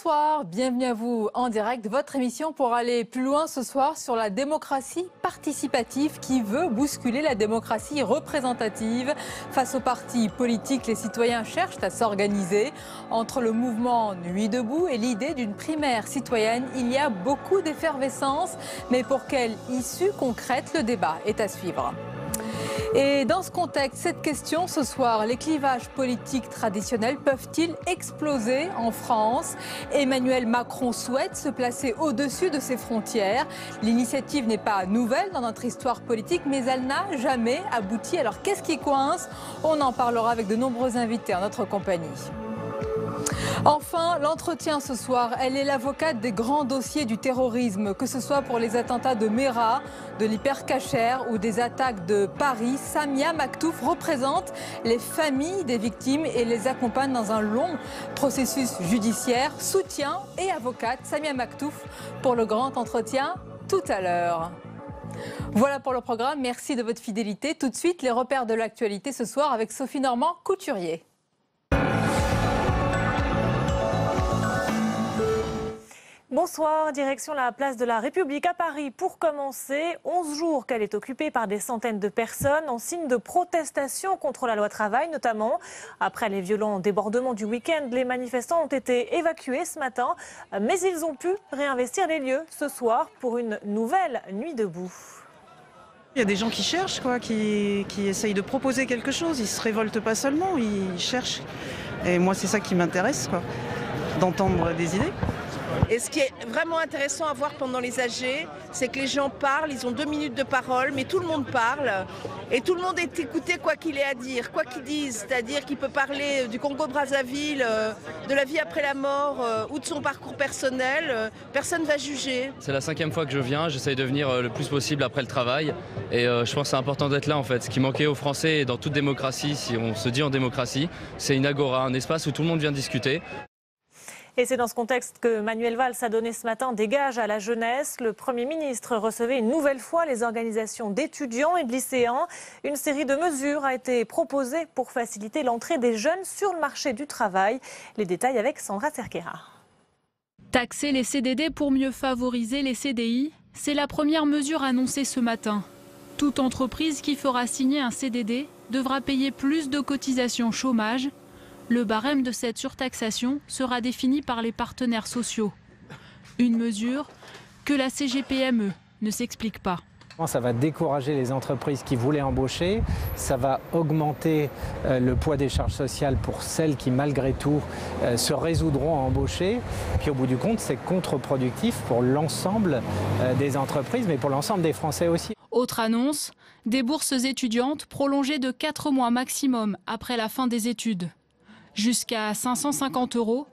Bonsoir, bienvenue à vous en direct. Votre émission pour aller plus loin ce soir sur la démocratie participative qui veut bousculer la démocratie représentative. Face aux partis politiques, les citoyens cherchent à s'organiser. Entre le mouvement Nuit debout et l'idée d'une primaire citoyenne, il y a beaucoup d'effervescence. Mais pour quelle issue concrète, le débat est à suivre. Et dans ce contexte, cette question ce soir, les clivages politiques traditionnels peuvent-ils exploser en France? Emmanuel Macron souhaite se placer au-dessus de ses frontières. L'initiative n'est pas nouvelle dans notre histoire politique, mais elle n'a jamais abouti. Alors qu'est-ce qui coince? On en parlera avec de nombreux invités en notre compagnie. Enfin, l'entretien ce soir, elle est l'avocate des grands dossiers du terrorisme, que ce soit pour les attentats de Mera, de l'Hypercacher ou des attaques de Paris. Samia Maktouf représente les familles des victimes et les accompagne dans un long processus judiciaire. Soutien et avocate, Samia Maktouf pour le grand entretien tout à l'heure. Voilà pour le programme, merci de votre fidélité. Tout de suite, les repères de l'actualité ce soir avec Sophie Normand-Couturier. Bonsoir, direction la place de la République à Paris. Pour commencer, 11 jours qu'elle est occupée par des centaines de personnes en signe de protestation contre la loi travail notamment. Après les violents débordements du week-end, les manifestants ont été évacués ce matin, mais ils ont pu réinvestir les lieux ce soir pour une nouvelle nuit debout. Il y a des gens qui cherchent, qui essayent de proposer quelque chose. Ils ne se révoltent pas seulement, ils cherchent. Et moi, c'est ça qui m'intéresse, d'entendre des idées. Et ce qui est vraiment intéressant à voir pendant les AG, c'est que les gens parlent, ils ont 2 minutes de parole, mais tout le monde parle. Et tout le monde est écouté quoi qu'il ait à dire, quoi qu'il dise. C'est-à-dire qu'il peut parler du Congo-Brazzaville, de la vie après la mort ou de son parcours personnel. Personne ne va juger. C'est la 5e fois que je viens, j'essaye de venir le plus possible après le travail. Et je pense que c'est important d'être là en fait. Ce qui manquait aux Français et dans toute démocratie, si on se dit en démocratie, c'est une agora, un espace où tout le monde vient discuter. Et c'est dans ce contexte que Manuel Valls a donné ce matin des gages à la jeunesse. Le Premier ministre recevait une nouvelle fois les organisations d'étudiants et de lycéens. Une série de mesures a été proposée pour faciliter l'entrée des jeunes sur le marché du travail. Les détails avec Sandra Cerquera. Taxer les CDD pour mieux favoriser les CDI, c'est la première mesure annoncée ce matin. Toute entreprise qui fera signer un CDD devra payer plus de cotisations chômage. Le barème de cette surtaxation sera défini par les partenaires sociaux. Une mesure que la CGPME ne s'explique pas. Ça va décourager les entreprises qui voulaient embaucher, ça va augmenter le poids des charges sociales pour celles qui malgré tout se résoudront à embaucher. Puis au bout du compte, c'est contre-productif pour l'ensemble des entreprises, mais pour l'ensemble des Français aussi. Autre annonce, des bourses étudiantes prolongées de 4 mois maximum après la fin des études. Jusqu'à 550 €,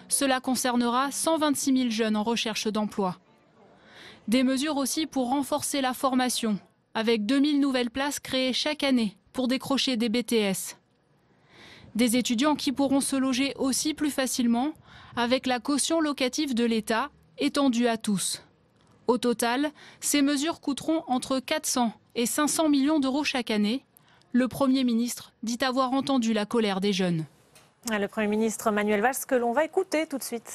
cela concernera 126 000 jeunes en recherche d'emploi. Des mesures aussi pour renforcer la formation, avec 2000 nouvelles places créées chaque année pour décrocher des BTS. Des étudiants qui pourront se loger aussi plus facilement, avec la caution locative de l'État étendue à tous. Au total, ces mesures coûteront entre 400 et 500 millions d'euros chaque année. Le Premier ministre dit avoir entendu la colère des jeunes. Le Premier ministre Manuel Valls que l'on va écouter tout de suite.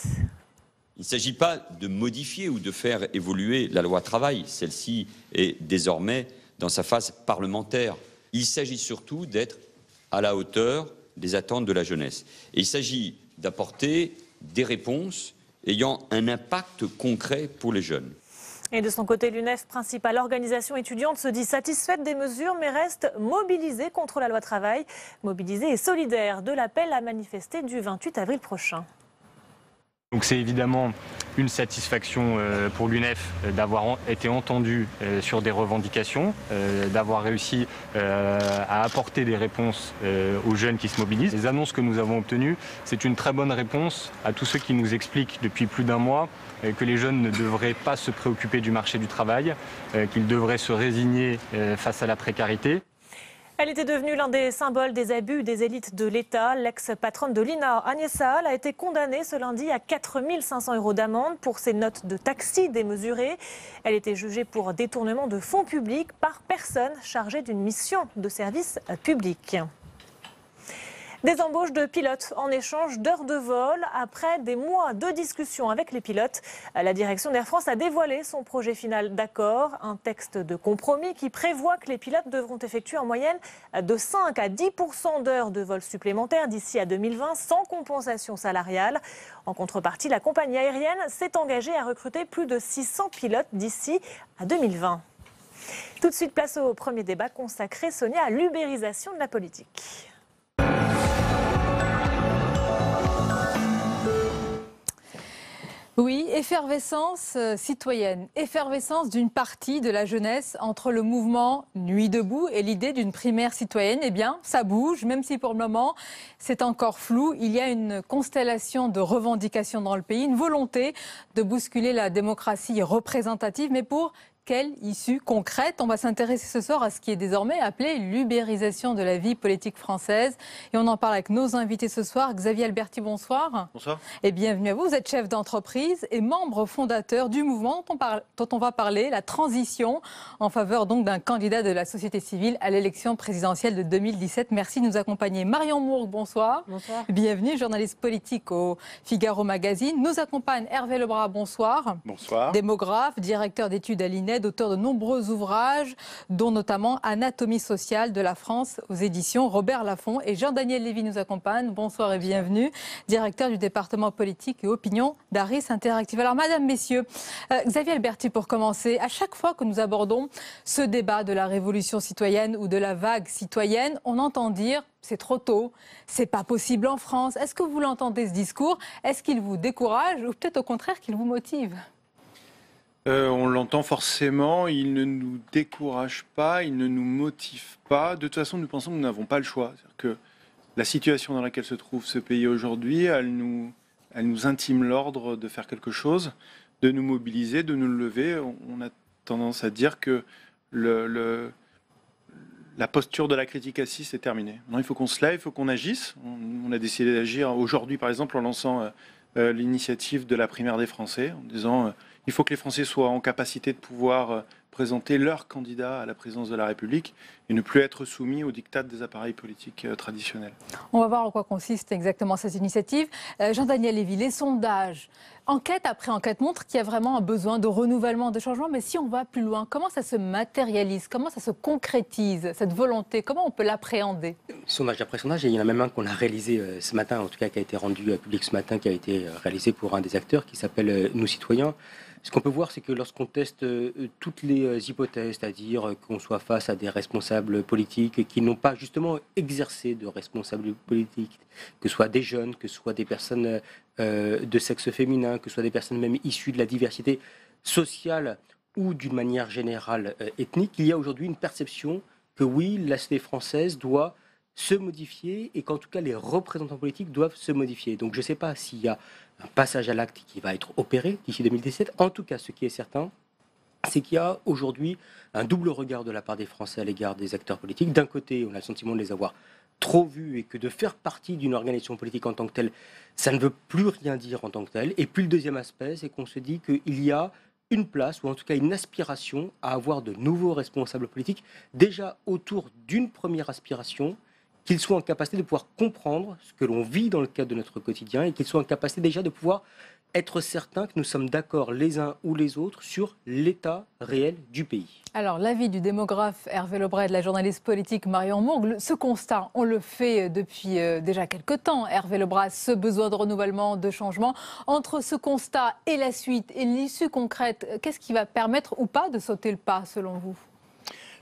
Il ne s'agit pas de modifier ou de faire évoluer la loi travail. Celle-ci est désormais dans sa phase parlementaire. Il s'agit surtout d'être à la hauteur des attentes de la jeunesse. Et il s'agit d'apporter des réponses ayant un impact concret pour les jeunes. Et de son côté, l'UNEF, principale organisation étudiante, se dit satisfaite des mesures, mais reste mobilisée contre la loi travail. Mobilisée et solidaire de l'appel à manifester du 28 avril prochain. Donc c'est évidemment une satisfaction pour l'UNEF d'avoir été entendu sur des revendications, d'avoir réussi à apporter des réponses aux jeunes qui se mobilisent. Les annonces que nous avons obtenues, c'est une très bonne réponse à tous ceux qui nous expliquent depuis plus d'un mois que les jeunes ne devraient pas se préoccuper du marché du travail, qu'ils devraient se résigner face à la précarité. Elle était devenue l'un des symboles des abus des élites de l'État. L'ex-patronne de l'INA, Agnès Saal, a été condamnée ce lundi à 4 500 € d'amende pour ses notes de taxi démesurées. Elle était jugée pour détournement de fonds publics par personne chargée d'une mission de service public. Des embauches de pilotes en échange d'heures de vol. Après des mois de discussions avec les pilotes, la direction d'Air France a dévoilé son projet final d'accord. Un texte de compromis qui prévoit que les pilotes devront effectuer en moyenne de 5 à 10% d'heures de vol supplémentaires d'ici à 2020 sans compensation salariale. En contrepartie, la compagnie aérienne s'est engagée à recruter plus de 600 pilotes d'ici à 2020. Tout de suite, place au premier débat consacré, Sonia, à l'ubérisation de la politique. Oui, effervescence citoyenne, effervescence d'une partie de la jeunesse entre le mouvement Nuit debout et l'idée d'une primaire citoyenne. Eh bien, ça bouge, même si pour le moment, c'est encore flou. Il y a une constellation de revendications dans le pays, une volonté de bousculer la démocratie représentative, mais pour quelle issue concrète? On va s'intéresser ce soir à ce qui est désormais appelé l'ubérisation de la vie politique française. Et on en parle avec nos invités ce soir. Xavier Alberti, bonsoir. Bonsoir. Et bienvenue à vous. Vous êtes chef d'entreprise et membre fondateur du mouvement dont on va parler, la transition, en faveur donc d'un candidat de la société civile à l'élection présidentielle de 2017. Merci de nous accompagner. Marion Mourgue, bonsoir. Bonsoir. Bienvenue, journaliste politique au Figaro Magazine. Nous accompagne Hervé Lebras, bonsoir. Bonsoir. Démographe, directeur d'études à l'INED, auteur de nombreux ouvrages, dont notamment Anatomie sociale de la France aux éditions Robert Laffont. Et Jean-Daniel Lévy nous accompagne. Bonsoir et bienvenue. Directeur du département politique et opinion d'Aris Interactive. Alors, madame, messieurs, Xavier Alberti, pour commencer, à chaque fois que nous abordons ce débat de la révolution citoyenne ou de la vague citoyenne, on entend dire c'est trop tôt, c'est pas possible en France. Est-ce que vous l'entendez ce discours? Est-ce qu'il vous décourage ou peut-être au contraire qu'il vous motive? On l'entend forcément, il ne nous décourage pas, il ne nous motive pas. De toute façon, nous pensons que nous n'avons pas le choix. C'est-à-dire que la situation dans laquelle se trouve ce pays aujourd'hui, elle nous intime l'ordre de faire quelque chose, de nous mobiliser, de nous lever. On a tendance à dire que la posture de la critique assise, c'est terminé. Non, il faut qu'on se lève, il faut qu'on agisse. On a décidé d'agir aujourd'hui, par exemple, en lançant l'initiative de la primaire des Français, en disant il faut que les Français soient en capacité de pouvoir présenter leur candidat à la présidence de la République et ne plus être soumis aux diktats des appareils politiques traditionnels. On va voir en quoi consiste exactement cette initiative. Jean-Daniel Lévy, les sondages, enquête après enquête, montrent qu'il y a vraiment un besoin de renouvellement, de changement. Mais si on va plus loin, comment ça se matérialise? Comment ça se concrétise, cette volonté? Comment on peut l'appréhender? Sondage après sondage, et il y en a même un qu'on a réalisé ce matin, en tout cas qui a été rendu public ce matin, qui a été réalisé pour un des acteurs, qui s'appelle Nous Citoyens. Ce qu'on peut voir, c'est que lorsqu'on teste toutes les hypothèses, c'est-à-dire qu'on soit face à des responsables politiques qui n'ont pas justement exercé de responsables politiques, que ce soit des jeunes, que ce soit des personnes de sexe féminin, que ce soit des personnes même issues de la diversité sociale ou d'une manière générale ethnique, il y a aujourd'hui une perception que oui, la société française doit se modifier et qu'en tout cas les représentants politiques doivent se modifier. Donc je ne sais pas s'il y a un passage à l'acte qui va être opéré d'ici 2017. En tout cas, ce qui est certain, c'est qu'il y a aujourd'hui un double regard de la part des Français à l'égard des acteurs politiques. D'un côté, on a le sentiment de les avoir trop vus et que de faire partie d'une organisation politique en tant que telle, ça ne veut plus rien dire en tant que tel. Et puis le deuxième aspect, c'est qu'on se dit qu'il y a une place, ou en tout cas une aspiration à avoir de nouveaux responsables politiques, déjà autour d'une première aspiration, qu'ils soient en capacité de pouvoir comprendre ce que l'on vit dans le cadre de notre quotidien et qu'ils soient en capacité déjà de pouvoir être certains que nous sommes d'accord les uns ou les autres sur l'état réel du pays. Alors, l'avis du démographe Hervé Lebras et de la journaliste politique Marion Mourgue, ce constat, on le fait depuis déjà quelques temps. Hervé Lebras, ce besoin de renouvellement, de changement. Entre ce constat et la suite et l'issue concrète, qu'est-ce qui va permettre ou pas de sauter le pas, selon vous?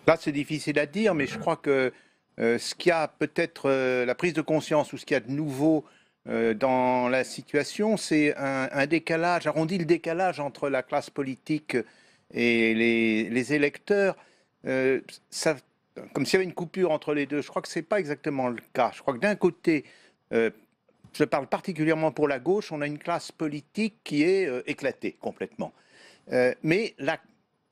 Là, c'est difficile à dire, mais je crois que ce qu'il y a peut-être la prise de conscience ou ce qu'il y a de nouveau dans la situation, c'est un décalage, arrondi le décalage entre la classe politique et les électeurs, comme s'il y avait une coupure entre les deux. Je crois que ce n'est pas exactement le cas. Je crois que d'un côté, je parle particulièrement pour la gauche, on a une classe politique qui est éclatée complètement. Mais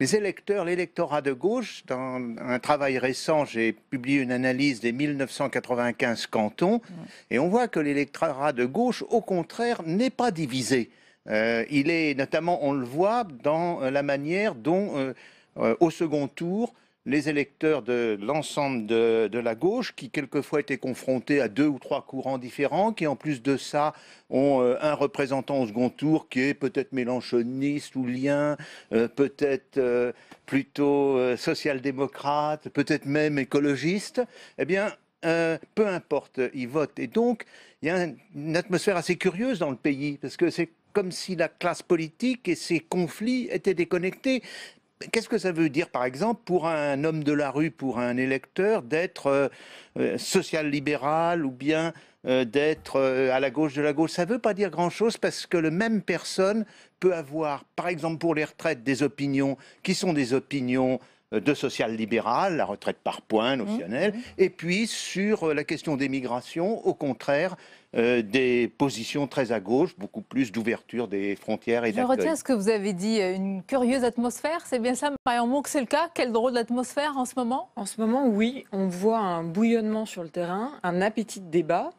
les électeurs, l'électorat de gauche, dans un travail récent, j'ai publié une analyse des 1995 cantons, et on voit que l'électorat de gauche, au contraire, n'est pas divisé. Il est notamment, on le voit, dans la manière dont, au second tour, les électeurs de l'ensemble de la gauche, qui quelquefois étaient confrontés à 2 ou 3 courants différents, qui en plus de ça ont un représentant au second tour qui est peut-être mélenchoniste ou lien, peut-être plutôt social-démocrate, peut-être même écologiste, eh bien, peu importe, ils votent. Et donc, il y a une atmosphère assez curieuse dans le pays, parce que c'est comme si la classe politique et ses conflits étaient déconnectés. Qu'est-ce que ça veut dire, par exemple, pour un homme de la rue, pour un électeur, d'être social-libéral ou bien d'être à la gauche de la gauche? Ça ne veut pas dire grand-chose, parce que la même personne peut avoir, par exemple pour les retraites, des opinions qui sont des opinions de social-libéral, la retraite par points notionnelle, et puis sur la question des migrations, au contraire, des positions très à gauche, beaucoup plus d'ouverture des frontières et d'accueil. Je retiens ce que vous avez dit, une curieuse atmosphère, c'est bien ça, Marion Monk, c'est le cas? Quelle drôle d'atmosphère en ce moment? En ce moment, oui, on voit un bouillonnement sur le terrain, un appétit de débat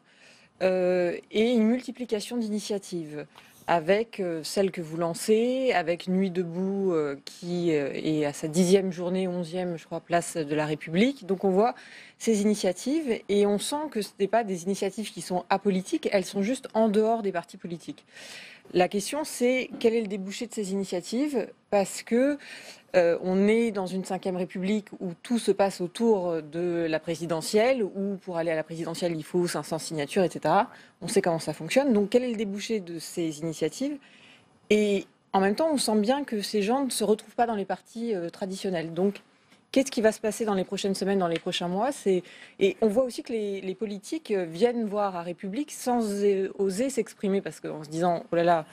et une multiplication d'initiatives. Avec celle que vous lancez, avec Nuit debout qui est à sa 10e journée, 11e, je crois, place de la République. Donc on voit ces initiatives et on sent que ce n'est pas des initiatives qui sont apolitiques, elles sont juste en dehors des partis politiques. La question, c'est quel est le débouché de ces initiatives? Parce que on est dans une 5e République où tout se passe autour de la présidentielle, où pour aller à la présidentielle, il faut 500 signatures, etc. On sait comment ça fonctionne. Donc quel est le débouché de ces initiatives? Et en même temps, on sent bien que ces gens ne se retrouvent pas dans les partis traditionnels. Donc qu'est-ce qui va se passer dans les prochaines semaines, dans les prochains mois? Et on voit aussi que les politiques viennent voir à République sans oser s'exprimer, parce qu'en se disant, oh là là,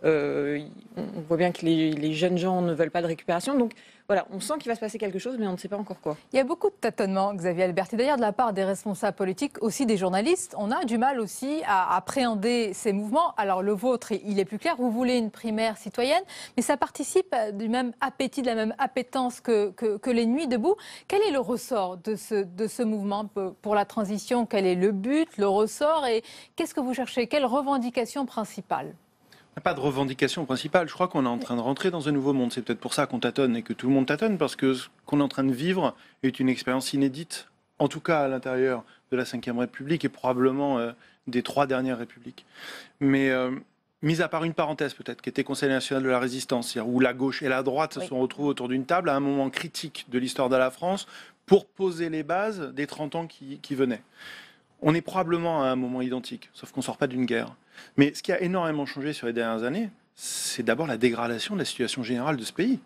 on voit bien que les jeunes gens ne veulent pas de récupération. Donc voilà, on sent qu'il va se passer quelque chose, mais on ne sait pas encore quoi. Il y a beaucoup de tâtonnements, Xavier Alberti. D'ailleurs, de la part des responsables politiques, aussi des journalistes, on a du mal aussi à appréhender ces mouvements. Alors le vôtre, il est plus clair, vous voulez une primaire citoyenne, mais ça participe du même appétit, de la même appétence que les Nuits debout. Quel est le ressort de ce mouvement pour la transition? Quel est le but, le ressort, et qu'est-ce que vous cherchez? Quelle revendication principale? Pas de revendication principale. Je crois qu'on est en train de rentrer dans un nouveau monde. C'est peut-être pour ça qu'on tâtonne et que tout le monde tâtonne, parce que ce qu'on est en train de vivre est une expérience inédite, en tout cas à l'intérieur de la 5e République et probablement des 3 dernières républiques. Mais mis à part une parenthèse peut-être, qui était Conseil national de la résistance, c'est-à-dire où la gauche et la droite se sont retrouvées autour d'une table à un moment critique de l'histoire de la France pour poser les bases des 30 ans qui venaient. On est probablement à un moment identique, sauf qu'on ne sort pas d'une guerre. Mais ce qui a énormément changé sur les dernières années, c'est d'abord la dégradation de la situation générale de ce pays.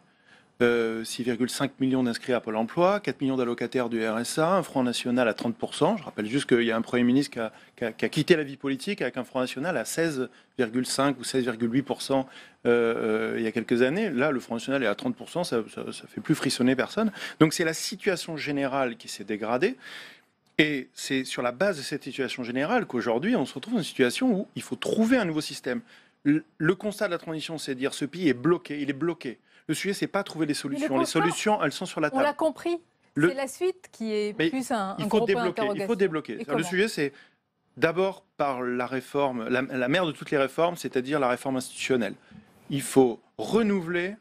6,5 millions d'inscrits à Pôle emploi, 4 millions d'allocataires du RSA, un Front National à 30%. Je rappelle juste qu'il y a un Premier ministre qui a quitté la vie politique avec un Front National à 16,5 ou 16,8% il y a quelques années. Là, le Front National est à 30%, ça fait plus frissonner personne. Donc c'est la situation générale qui s'est dégradée. Et c'est sur la base de cette situation générale qu'aujourd'hui, on se retrouve dans une situation où il faut trouver un nouveau système. Le constat de la transition, c'est de dire ce pays est bloqué, il est bloqué. Le sujet, c'est pas trouver les solutions. Les solutions, elles sont sur la table. On l'a compris. C'est la suite qui est plus un gros point d'interrogation. Il faut débloquer. Le sujet, c'est d'abord par la réforme, la mère de toutes les réformes, c'est-à-dire la réforme institutionnelle. Il faut renouveler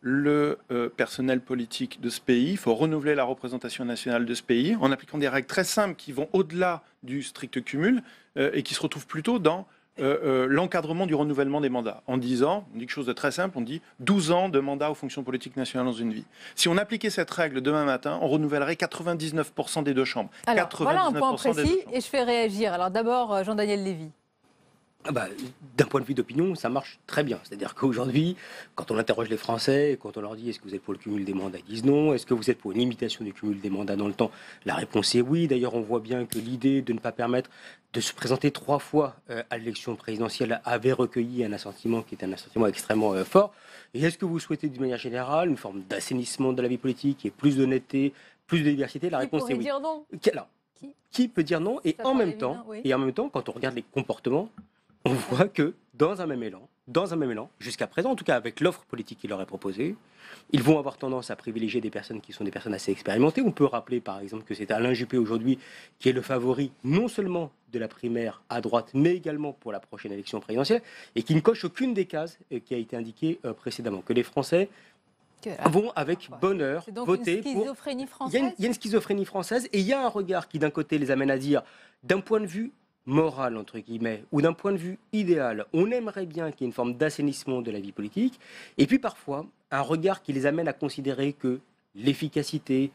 le personnel politique de ce pays, il faut renouveler la représentation nationale de ce pays en appliquant des règles très simples qui vont au-delà du strict cumul et qui se retrouvent plutôt dans l'encadrement du renouvellement des mandats. En 10 ans, on dit quelque chose de très simple, on dit 12 ans de mandat aux fonctions politiques nationales dans une vie. Si on appliquait cette règle demain matin, on renouvellerait 99% des 2 chambres. Alors, voilà un point précis et je fais réagir. Alors d'abord, Jean-Daniel Lévy. D'un point de vue d'opinion, ça marche très bien. C'est-à-dire qu'aujourd'hui, quand on interroge les Français, quand on leur dit est-ce que vous êtes pour le cumul des mandats, ils disent non. Est-ce que vous êtes pour une limitation du cumul des mandats dans le temps? La réponse est oui. D'ailleurs, on voit bien que l'idée de ne pas permettre de se présenter 3 fois à l'élection présidentielle avait recueilli un assentiment qui est un assentiment extrêmement fort. Et est-ce que vous souhaitez d'une manière générale une forme d'assainissement de la vie politique et plus d'honnêteté, plus de diversité? La réponse est oui. Dire non Qui peut dire non? Et en même temps, quand on regarde les comportements, on voit que dans un même élan, jusqu'à présent, en tout cas avec l'offre politique qui leur est proposée, ils vont avoir tendance à privilégier des personnes qui sont des personnes assez expérimentées. On peut rappeler par exemple que c'est Alain Juppé aujourd'hui qui est le favori non seulement de la primaire à droite, mais également pour la prochaine élection présidentielle, et qui ne coche aucune des cases qui a été indiquée précédemment. Que les Français vont avec bonheur voter pour... Il y a une schizophrénie française et il y a un regard qui d'un côté les amène à dire, d'un point de vue moral, entre guillemets, ou d'un point de vue idéal, on aimerait bien qu'il y ait une forme d'assainissement de la vie politique, et puis parfois un regard qui les amène à considérer que l'efficacité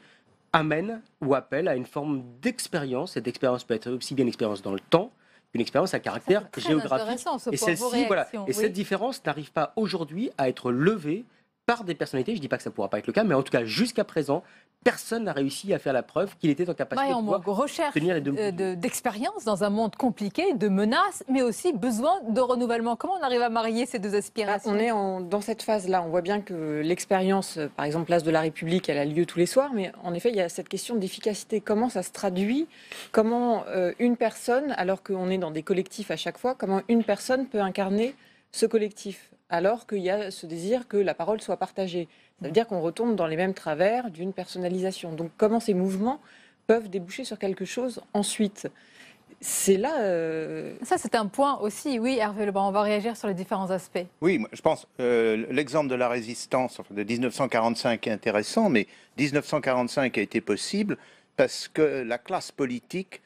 amène ou appelle à une forme d'expérience. Cette expérience peut être aussi bien une expérience dans le temps, une expérience à caractère géographique. Et celle-ci, voilà. Et cette différence n'arrive pas aujourd'hui à être levée par des personnalités. Je ne dis pas que ça ne pourra pas être le cas, mais en tout cas, jusqu'à présent, personne n'a réussi à faire la preuve qu'il était en capacité de recherche tenir les deux d'expérience dans un monde compliqué, de menaces, mais aussi besoin de renouvellement. Comment on arrive à marier ces deux aspirations ? On est dans cette phase-là. On voit bien que l'expérience, par exemple, Place de la République, elle a lieu tous les soirs, mais en effet, il y a cette question d'efficacité. Comment ça se traduit ? Comment une personne, alors qu'on est dans des collectifs à chaque fois, comment une personne peut incarner ce collectif ? Alors qu'il y a ce désir que la parole soit partagée. Ça veut dire qu'on retombe dans les mêmes travers d'une personnalisation. Donc comment ces mouvements peuvent déboucher sur quelque chose ensuite ? C'est là... Ça, c'est un point aussi. Oui, Hervé Lebrun, on va réagir sur les différents aspects. Oui, moi, je pense l'exemple de la résistance de 1945 est intéressant, mais 1945 a été possible parce que la classe politique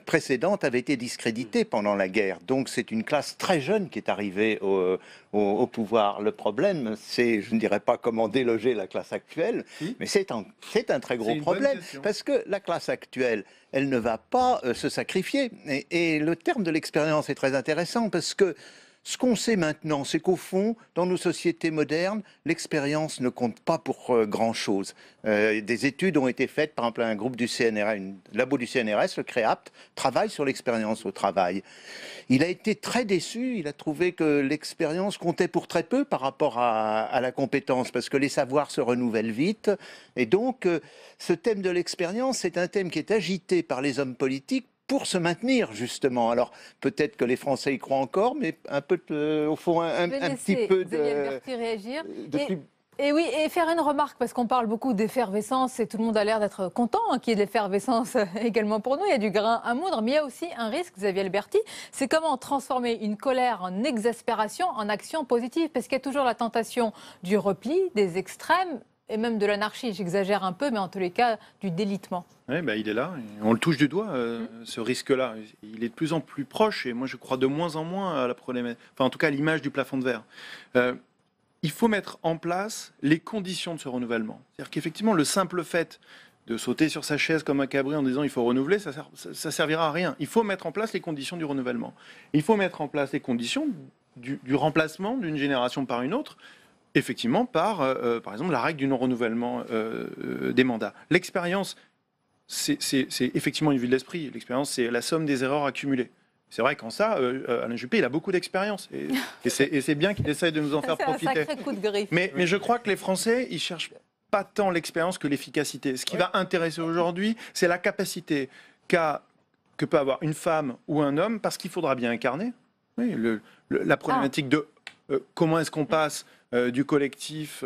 précédente avait été discréditée pendant la guerre. Donc c'est une classe très jeune qui est arrivée au pouvoir. Le problème, c'est, je ne dirais pas comment déloger la classe actuelle, mais c'est un très gros problème. Parce que la classe actuelle, elle ne va pas se sacrifier. Et le terme de l'expérience est très intéressant parce que ce qu'on sait maintenant, c'est qu'au fond, dans nos sociétés modernes, l'expérience ne compte pas pour grand-chose. Des études ont été faites, par exemple, un groupe du CNRS, un labo du CNRS, le CREAPT, travaille sur l'expérience au travail. Il a été très déçu, il a trouvé que l'expérience comptait pour très peu par rapport à la compétence, parce que les savoirs se renouvellent vite. Et donc, ce thème de l'expérience, c'est un thème qui est agité par les hommes politiques pour se maintenir, justement. Alors, peut-être que les Français y croient encore, mais un peu, au fond, un petit peu de... réagir. Et oui, et faire une remarque, parce qu'on parle beaucoup d'effervescence, et tout le monde a l'air d'être content qu'il y ait de l'effervescence également pour nous. Il y a du grain à moudre, mais il y a aussi un risque, Xavier Alberti, c'est comment transformer une colère en exaspération en action positive, parce qu'il y a toujours la tentation du repli, des extrêmes, et même de l'anarchie, j'exagère un peu, mais en tous les cas, du délitement. Oui, il est là, on le touche du doigt, ce risque-là. Il est de plus en plus proche, et moi je crois de moins en moins à la problématique, enfin en tout cas à l'image du plafond de verre. Il faut mettre en place les conditions de ce renouvellement. C'est-à-dire qu'effectivement, le simple fait de sauter sur sa chaise comme un cabri en disant il faut renouveler, ça servira à rien. Il faut mettre en place les conditions du renouvellement. Il faut mettre en place les conditions du remplacement d'une génération par une autre, effectivement par exemple, la règle du non-renouvellement des mandats. L'expérience, c'est effectivement une vue de l'esprit. L'expérience, c'est la somme des erreurs accumulées. C'est vrai qu'en ça, Alain Juppé, il a beaucoup d'expérience. Et c'est bien qu'il essaye de nous en faire profiter. C'est un sacré coup de griffe. Mais je crois que les Français, ils cherchent pas tant l'expérience que l'efficacité. Ce qui va intéresser aujourd'hui, c'est la capacité que peut avoir une femme ou un homme, parce qu'il faudra bien incarner la problématique de comment est-ce qu'on passe du collectif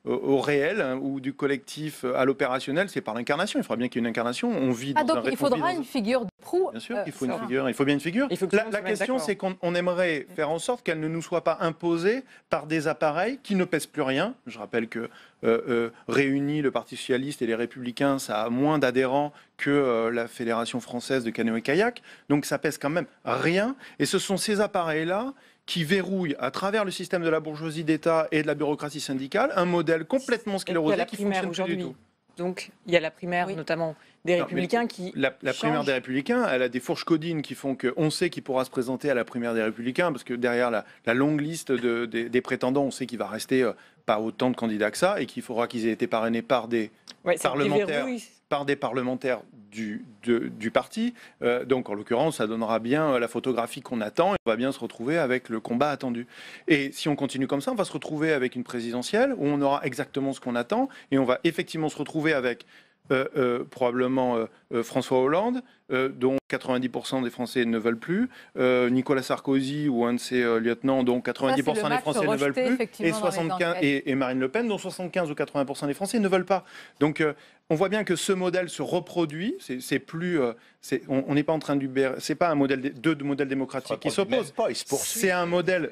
au réel, hein, ou du collectif à l'opérationnel. C'est par l'incarnation. Il faudra bien qu'il y ait une incarnation. On vit dans donc il faudra une figure de proue. Bien sûr qu'il faut une figure. Il faut bien une figure. La question, c'est qu'on aimerait faire en sorte qu'elle ne nous soit pas imposée par des appareils qui ne pèsent plus rien. Je rappelle que réunis, le Parti socialiste et les Républicains, ça a moins d'adhérents que la Fédération française de canoë-kayak. Donc ça pèse quand même rien. Et ce sont ces appareils-là qui verrouille à travers le système de la bourgeoisie d'État et de la bureaucratie syndicale un modèle complètement sclérosé qui fonctionne plus du tout. Donc il y a la primaire notamment des Républicains qui La primaire des Républicains, elle a des fourches codines qui font qu'on sait qu'il pourra se présenter à la primaire des Républicains, parce que derrière la longue liste des prétendants, on sait qu'il va rester pas autant de candidats que ça, et qu'il faudra qu'ils aient été parrainés par des parlementaires du parti. Donc, en l'occurrence, ça donnera bien la photographie qu'on attend, et on va bien se retrouver avec le combat attendu. Et si on continue comme ça, on va se retrouver avec une présidentielle où on aura exactement ce qu'on attend, et on va effectivement se retrouver avec probablement François Hollande, dont 90% des Français ne veulent plus, Nicolas Sarkozy ou un de ses lieutenants, dont 90% des Français ne veulent plus, et Marine Le Pen, dont 75 ou 80% des Français ne veulent pas. Donc on voit bien que ce modèle se reproduit. C'est plus, on n'est pas en train de c'est pas un modèle deux modèles démocratiques qui s'opposent. C'est un modèle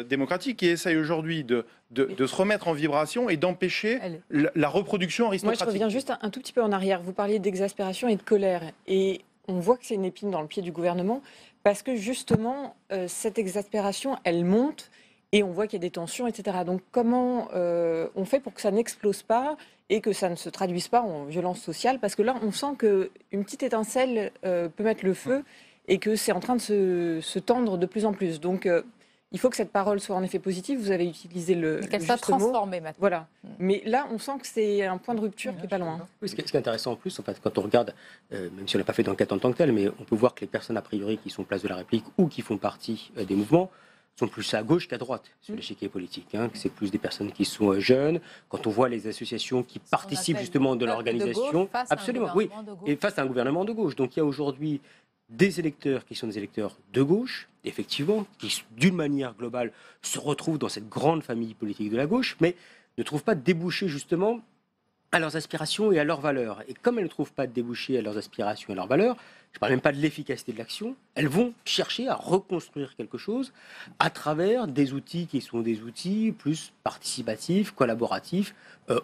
démocratique qui essaye aujourd'hui de de se remettre en vibration et d'empêcher la reproduction Moi, aristocratique. je reviens juste un tout petit peu en arrière. Vous parliez d'exaspération et de colère. Et on voit que c'est une épine dans le pied du gouvernement parce que justement, cette exaspération, elle monte et on voit qu'il y a des tensions, etc. Donc comment on fait pour que ça n'explose pas et que ça ne se traduise pas en violence sociale? Parce que là, on sent qu'une petite étincelle peut mettre le feu et que c'est en train de se tendre de plus en plus. Donc il faut que cette parole soit en effet positive. Vous avez utilisé le Qu'elle soit juste mot. transformée maintenant. Voilà. Mais là, on sent que c'est un point de rupture qui n'est pas loin. Oui, ce qui est intéressant en plus, en fait, quand on regarde, même si on n'a pas fait d'enquête en tant que telle, mais on peut voir que les personnes a priori qui sont place de la République ou qui font partie des mouvements sont plus à gauche qu'à droite sur l'échiquier politique. Hein. C'est plus des personnes qui sont jeunes. Quand on voit les associations qui participent justement de l'organisation, absolument, oui, et face à un gouvernement de gauche. Donc il y a aujourd'hui des électeurs qui sont des électeurs de gauche, effectivement, qui d'une manière globale se retrouvent dans cette grande famille politique de la gauche, mais ne trouvent pas de débouché justement à leurs aspirations et à leurs valeurs. Et comme elles ne trouvent pas de débouché à leurs aspirations et à leurs valeurs, je ne parle même pas de l'efficacité de l'action, elles vont chercher à reconstruire quelque chose à travers des outils qui sont des outils plus participatifs, collaboratifs,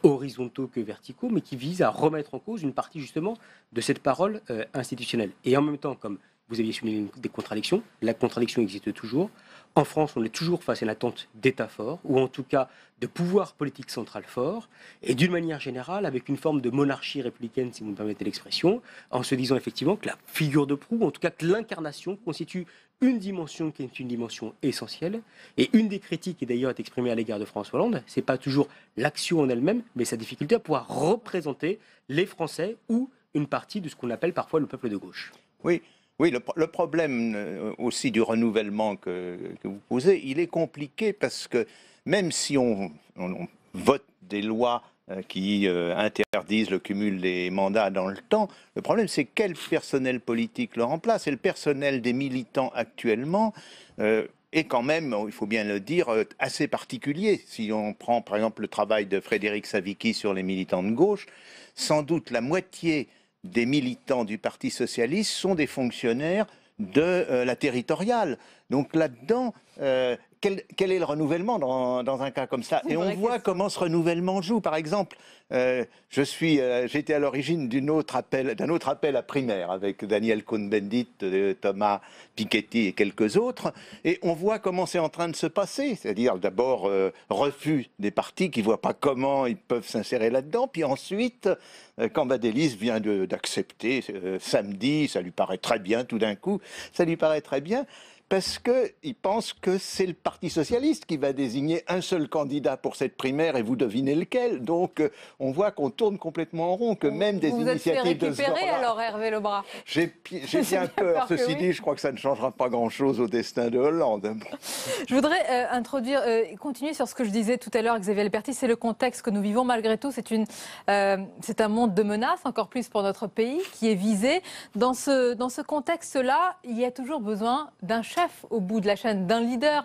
horizontaux que verticaux, mais qui visent à remettre en cause une partie justement de cette parole institutionnelle. Et en même temps, comme vous aviez souligné des contradictions, la contradiction existe toujours. En France, on est toujours face à une attente d'État fort, ou en tout cas de pouvoir politique central fort, et d'une manière générale, avec une forme de monarchie républicaine, si vous me permettez l'expression, en se disant effectivement que la figure de proue, en tout cas que l'incarnation, constitue une dimension qui est une dimension essentielle. Et une des critiques qui d'ailleurs est exprimée à l'égard de François Hollande, c'est pas toujours l'action en elle-même, mais sa difficulté à pouvoir représenter les Français ou une partie de ce qu'on appelle parfois le peuple de gauche. Oui. Oui, le problème aussi du renouvellement que vous posez, il est compliqué parce que même si on vote des lois qui interdisent le cumul des mandats dans le temps, le problème c'est quel personnel politique le remplace. Et le personnel des militants actuellement est quand même, il faut bien le dire, assez particulier. Si on prend par exemple le travail de Frédéric Savicki sur les militants de gauche, sans doute la moitié des militants du Parti socialiste sont des fonctionnaires de la territoriale. Donc là-dedans, quel est le renouvellement dans un cas comme ça? Et on voit comment ce renouvellement joue. Par exemple, j'étais à l'origine d'un autre appel à primaire avec Daniel Cohn-Bendit, Thomas Piketty et quelques autres. Et on voit comment c'est en train de se passer. C'est-à-dire d'abord refus des partis qui ne voient pas comment ils peuvent s'insérer là-dedans. Puis ensuite, Cambadélis vient d'accepter samedi, ça lui paraît très bien tout d'un coup, ça lui paraît très bien. Parce qu'il pense que c'est le Parti socialiste qui va désigner un seul candidat pour cette primaire et vous devinez lequel. Donc on voit qu'on tourne complètement en rond, que même des initiatives de ce genre-là... Vous êtes fait récupérer alors, Hervé Lebras? J'ai bien peur. Ceci dit, je crois que ça ne changera pas grand-chose au destin de Hollande. Je voudrais continuer sur ce que je disais tout à l'heure, Xavier Leperti, c'est le contexte que nous vivons malgré tout. C'est un monde de menaces, encore plus pour notre pays, qui est visé. Dans ce contexte-là, il y a toujours besoin d'un chef au bout de la chaîne, d'un leader.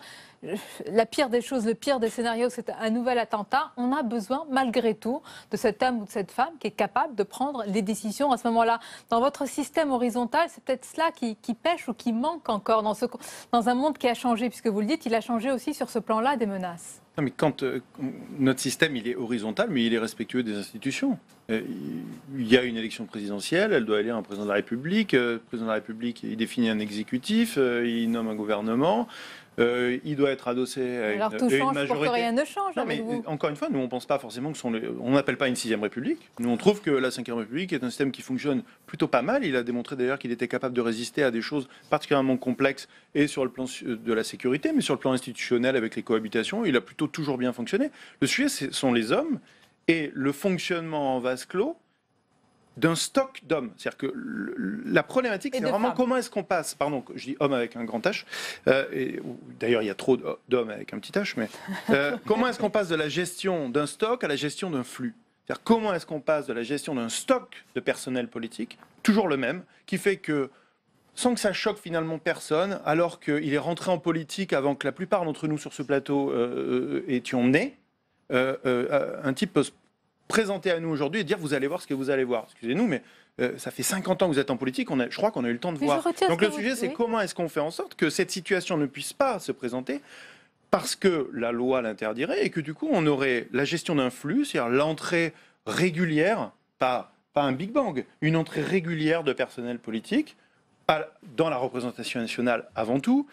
La pire des choses, le pire des scénarios, c'est un nouvel attentat. On a besoin, malgré tout, de cet homme ou de cette femme qui est capable de prendre les décisions à ce moment-là. Dans votre système horizontal, c'est peut-être cela qui pêche ou qui manque encore dans un monde qui a changé, puisque vous le dites, il a changé aussi sur ce plan-là des menaces. Non, mais quand notre système il est horizontal, mais il est respectueux des institutions. Il y a une élection présidentielle, elle doit élire un président de la République. Le président de la République, il définit un exécutif, il nomme un gouvernement. Il doit être adossé à une majorité. Pour que rien ne change. Non, mais encore une fois, nous on pense pas forcément on n'appelle pas une 6e République. Nous on trouve que la 5e République est un système qui fonctionne plutôt pas mal. Il a démontré d'ailleurs qu'il était capable de résister à des choses particulièrement complexes et sur le plan de la sécurité, mais sur le plan institutionnel avec les cohabitations, il a plutôt toujours bien fonctionné. Le sujet, ce sont les hommes et le fonctionnement en vase clos d'un stock d'hommes. C'est-à-dire que la problématique, c'est vraiment comment est-ce qu'on passe, pardon, je dis homme avec un grand H, d'ailleurs il y a trop d'hommes avec un petit H, mais comment est-ce qu'on passe de la gestion d'un stock à la gestion d'un flux? C'est-à-dire comment est-ce qu'on passe de la gestion d'un stock de personnel politique, toujours le même, qui fait que, sans que ça choque finalement personne, alors qu'il est rentré en politique avant que la plupart d'entre nous sur ce plateau étions nés, un type peut se présenter à nous aujourd'hui et dire vous allez voir ce que vous allez voir. Excusez-nous, mais ça fait 50 ans que vous êtes en politique, je crois qu'on a eu le temps de voir. Donc le sujet, c'est comment est-ce qu'on fait en sorte que cette situation ne puisse pas se présenter parce que la loi l'interdirait et que du coup on aurait la gestion d'un flux, c'est-à-dire l'entrée régulière, pas un Big Bang, une entrée régulière de personnel politique dans la représentation nationale avant tout,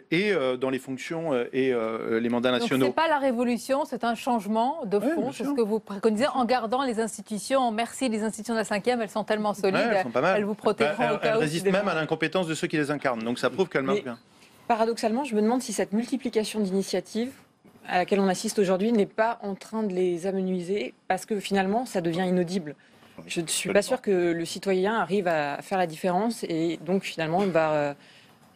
et dans les fonctions et les mandats nationaux. Donc c'est pas la révolution, c'est un changement de fond, c'est ce que vous préconisez, en gardant les institutions. Merci, les institutions de la 5e, elles sont tellement solides, elles sont pas mal. Elles vous protégeront au cas où. Elles résistent même à l'incompétence de ceux qui les incarnent, donc ça prouve qu'elles marchent bien. Paradoxalement, je me demande si cette multiplication d'initiatives à laquelle on assiste aujourd'hui n'est pas en train de les amenuiser, parce que finalement, ça devient inaudible. Je ne suis pas sûre que le citoyen arrive à faire la différence, et donc finalement, il va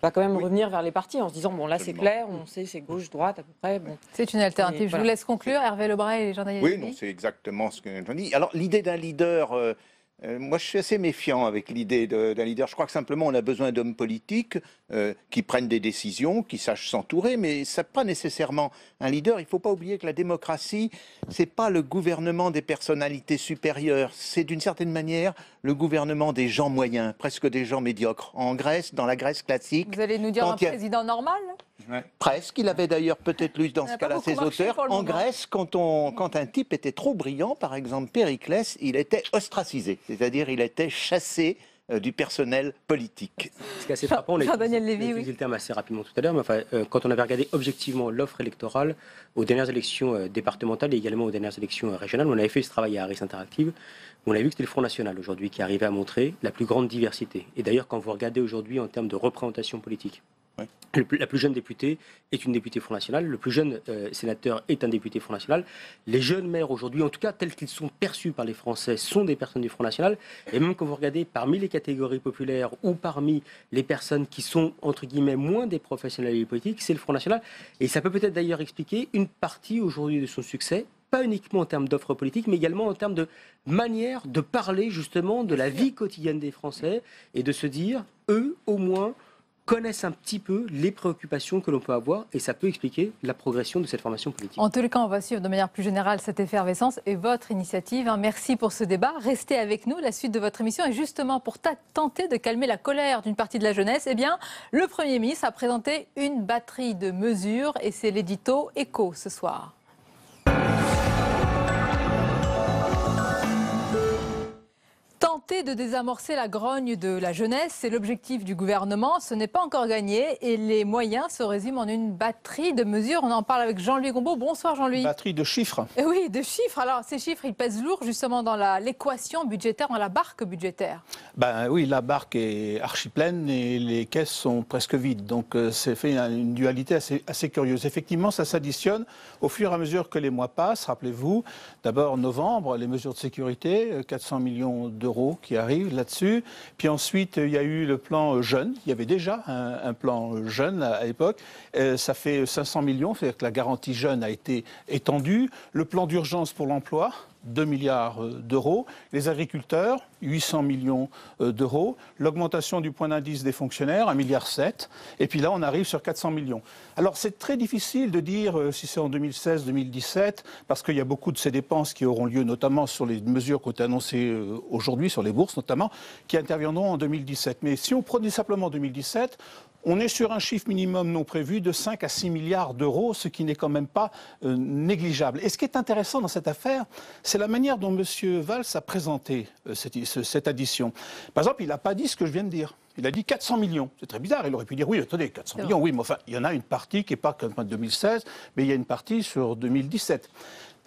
quand même revenir vers les partis en se disant, bon là c'est clair, on sait c'est gauche, droite à peu près. Bon. C'est une alternative. Je vous laisse conclure, Hervé Lebray et Jean-Daniel. Oui, non, c'est exactement ce que j'en dis. Alors l'idée d'un leader, moi je suis assez méfiant avec l'idée d'un leader. Je crois que simplement on a besoin d'hommes politiques qui prennent des décisions, qui sachent s'entourer, mais ça pas nécessairement un leader. Il ne faut pas oublier que la démocratie, c'est pas le gouvernement des personnalités supérieures, c'est d'une certaine manière le gouvernement des gens moyens, presque des gens médiocres. En Grèce, dans la Grèce classique... Vous allez nous dire un président normal ? Presque. Il avait d'ailleurs peut-être lu dans ce cas-là ses auteurs. En Grèce, quand un type était trop brillant, par exemple Périclès, il était ostracisé, c'est-à-dire il était chassé du personnel politique. Ce qui est assez frappant, on a utilisé le terme assez rapidement tout à l'heure, mais enfin, quand on avait regardé objectivement l'offre électorale aux dernières élections départementales et également aux dernières élections régionales, on avait fait ce travail à Harris Interactive, on a vu que c'était le Front National aujourd'hui qui arrivait à montrer la plus grande diversité. Et d'ailleurs, quand vous regardez aujourd'hui en termes de représentation politique, la plus jeune députée est une députée Front National, le plus jeune sénateur est un député Front National. Les jeunes maires aujourd'hui, en tout cas tels qu'ils sont perçus par les Français, sont des personnes du Front National. Et même quand vous regardez parmi les catégories populaires ou parmi les personnes qui sont, entre guillemets, moins des professionnels politiques, c'est le Front National. Et ça peut peut-être d'ailleurs expliquer une partie aujourd'hui de son succès, pas uniquement en termes d'offres politiques, mais également en termes de manière de parler justement de la vie quotidienne des Français et de se dire, eux, au moins, connaissent un petit peu les préoccupations que l'on peut avoir, et ça peut expliquer la progression de cette formation politique. En tous les cas, on va suivre de manière plus générale cette effervescence et votre initiative. Merci pour ce débat. Restez avec nous. La suite de votre émission est justement pour tenter de calmer la colère d'une partie de la jeunesse. Eh bien, le Premier ministre a présenté une batterie de mesures, et c'est l'édito Écho ce soir. Tenter de désamorcer la grogne de la jeunesse, c'est l'objectif du gouvernement. Ce n'est pas encore gagné et les moyens se résument en une batterie de mesures. On en parle avec Jean-Louis Gombault. Bonsoir Jean-Louis. Batterie de chiffres. Oui, de chiffres. Alors ces chiffres, ils pèsent lourd justement dans l'équation budgétaire, dans la barque budgétaire. Ben oui, la barque est archi pleine et les caisses sont presque vides. Donc c'est fait une dualité assez curieuse. Effectivement, ça s'additionne au fur et à mesure que les mois passent. Rappelez-vous, d'abord novembre, les mesures de sécurité, 400 millions d'euros qui arrivent là-dessus. Puis ensuite, il y a eu le plan jeune. Il y avait déjà un plan jeune à l'époque. Ça fait 500 millions, c'est-à-dire que la garantie jeune a été étendue. Le plan d'urgence pour l'emploi, 2 milliards d'euros. Les agriculteurs, 800 millions d'euros. L'augmentation du point d'indice des fonctionnaires, 1,7 milliard. Et puis là, on arrive sur 400 millions. Alors, c'est très difficile de dire si c'est en 2016, 2017, parce qu'il y a beaucoup de ces dépenses qui auront lieu, notamment sur les mesures qui ont été annoncées aujourd'hui, sur les bourses notamment, qui interviendront en 2017. Mais si on prenait simplement 2017, on est sur un chiffre minimum non prévu de 5 à 6 milliards d'euros, ce qui n'est quand même pas négligeable. Et ce qui est intéressant dans cette affaire, c'est la manière dont M. Valls a présenté cette addition. Par exemple, il n'a pas dit ce que je viens de dire. Il a dit 400 millions. C'est très bizarre. Il aurait pu dire, oui, attendez, 400 millions, oui, mais enfin, il y en a une partie qui n'est pas comme en 2016, mais il y a une partie sur 2017.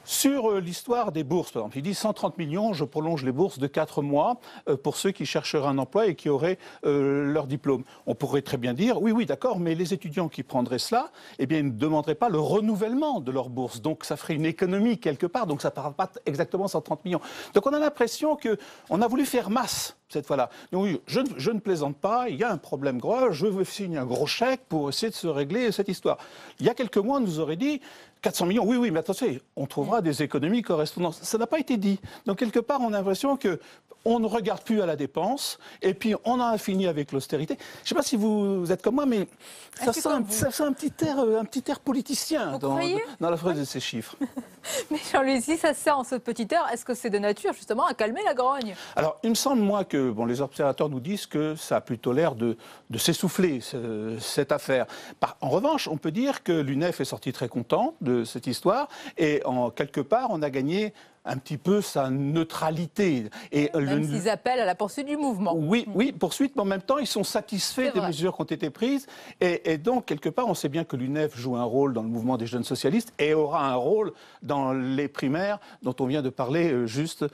Sur l'histoire des bourses, par exemple, il dit 130 millions, je prolonge les bourses de 4 mois pour ceux qui chercheraient un emploi et qui auraient leur diplôme. On pourrait très bien dire, oui, d'accord, mais les étudiants qui prendraient cela, eh bien, ils ne demanderaient pas le renouvellement de leur bourse. Donc, ça ferait une économie quelque part, donc ça ne parle pas exactement 130 millions. Donc, on a l'impression qu'on a voulu faire masse cette fois-là. Donc, oui, je ne plaisante pas, il y a un problème gros, je veux signer un gros chèque pour essayer de se régler cette histoire. Il y a quelques mois, on nous aurait dit, 400 millions, oui, mais attention, on trouvera des économies correspondantes. Ça n'a pas été dit. Donc, quelque part, on a l'impression qu'on ne regarde plus à la dépense, et puis on a fini avec l'austérité. Je ne sais pas si vous êtes comme moi, mais ça sent un petit air politicien dans la phrase de ces chiffres. Mais Jean-Louis, si ça sert en ce petit air, est-ce que c'est de nature, justement, à calmer la grogne? Alors, il me semble, moi, que les observateurs nous disent que ça a plutôt l'air de s'essouffler, cette affaire. En revanche, on peut dire que l'UNEF est sorti très content de cette histoire, et quelque part, on a gagné un petit peu sa neutralité. Et même s'ils appellent à la poursuite du mouvement. Oui, poursuite, mais en même temps, ils sont satisfaits des mesures qui ont été prises. Et donc, quelque part, on sait bien que l'UNEF joue un rôle dans le mouvement des jeunes socialistes et aura un rôle dans les primaires dont on vient de parler juste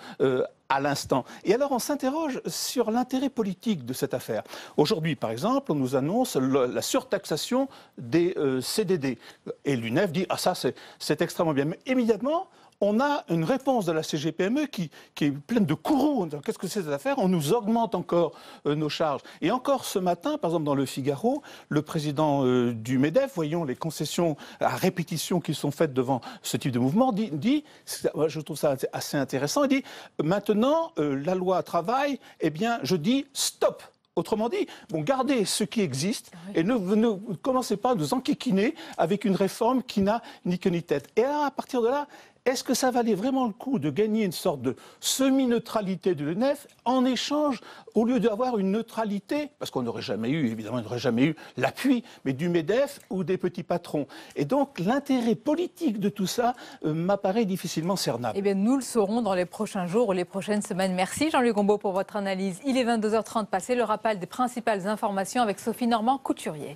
à l'instant. Et alors, on s'interroge sur l'intérêt politique de cette affaire. Aujourd'hui, par exemple, on nous annonce la surtaxation des CDD. Et l'UNEF dit « Ah, ça, c'est extrêmement bien ». Mais immédiatement, on a une réponse de la CGPME qui est pleine de courroux. Qu'est-ce que c'est cette affaire? On nous augmente encore nos charges. Et encore ce matin, par exemple dans le Figaro, le président du MEDEF, voyons les concessions à répétition qui sont faites devant ce type de mouvement, dit je trouve ça assez intéressant, il dit maintenant la loi travail, eh bien je dis stop. Autrement dit, gardez ce qui existe et ne commencez pas à nous enquiquiner avec une réforme qui n'a ni queue ni tête. Et à partir de là, est-ce que ça valait vraiment le coup de gagner une sorte de semi-neutralité de l'UNEF en échange, au lieu d'avoir une neutralité, parce qu'on n'aurait jamais eu l'appui, mais du MEDEF ou des petits patrons. Et donc l'intérêt politique de tout ça m'apparaît difficilement cernable. Eh bien, nous le saurons dans les prochains jours ou les prochaines semaines. Merci Jean-Luc Gombaud pour votre analyse. Il est 22h30 passé, le rappel des principales informations avec Sophie Normand-Couturier.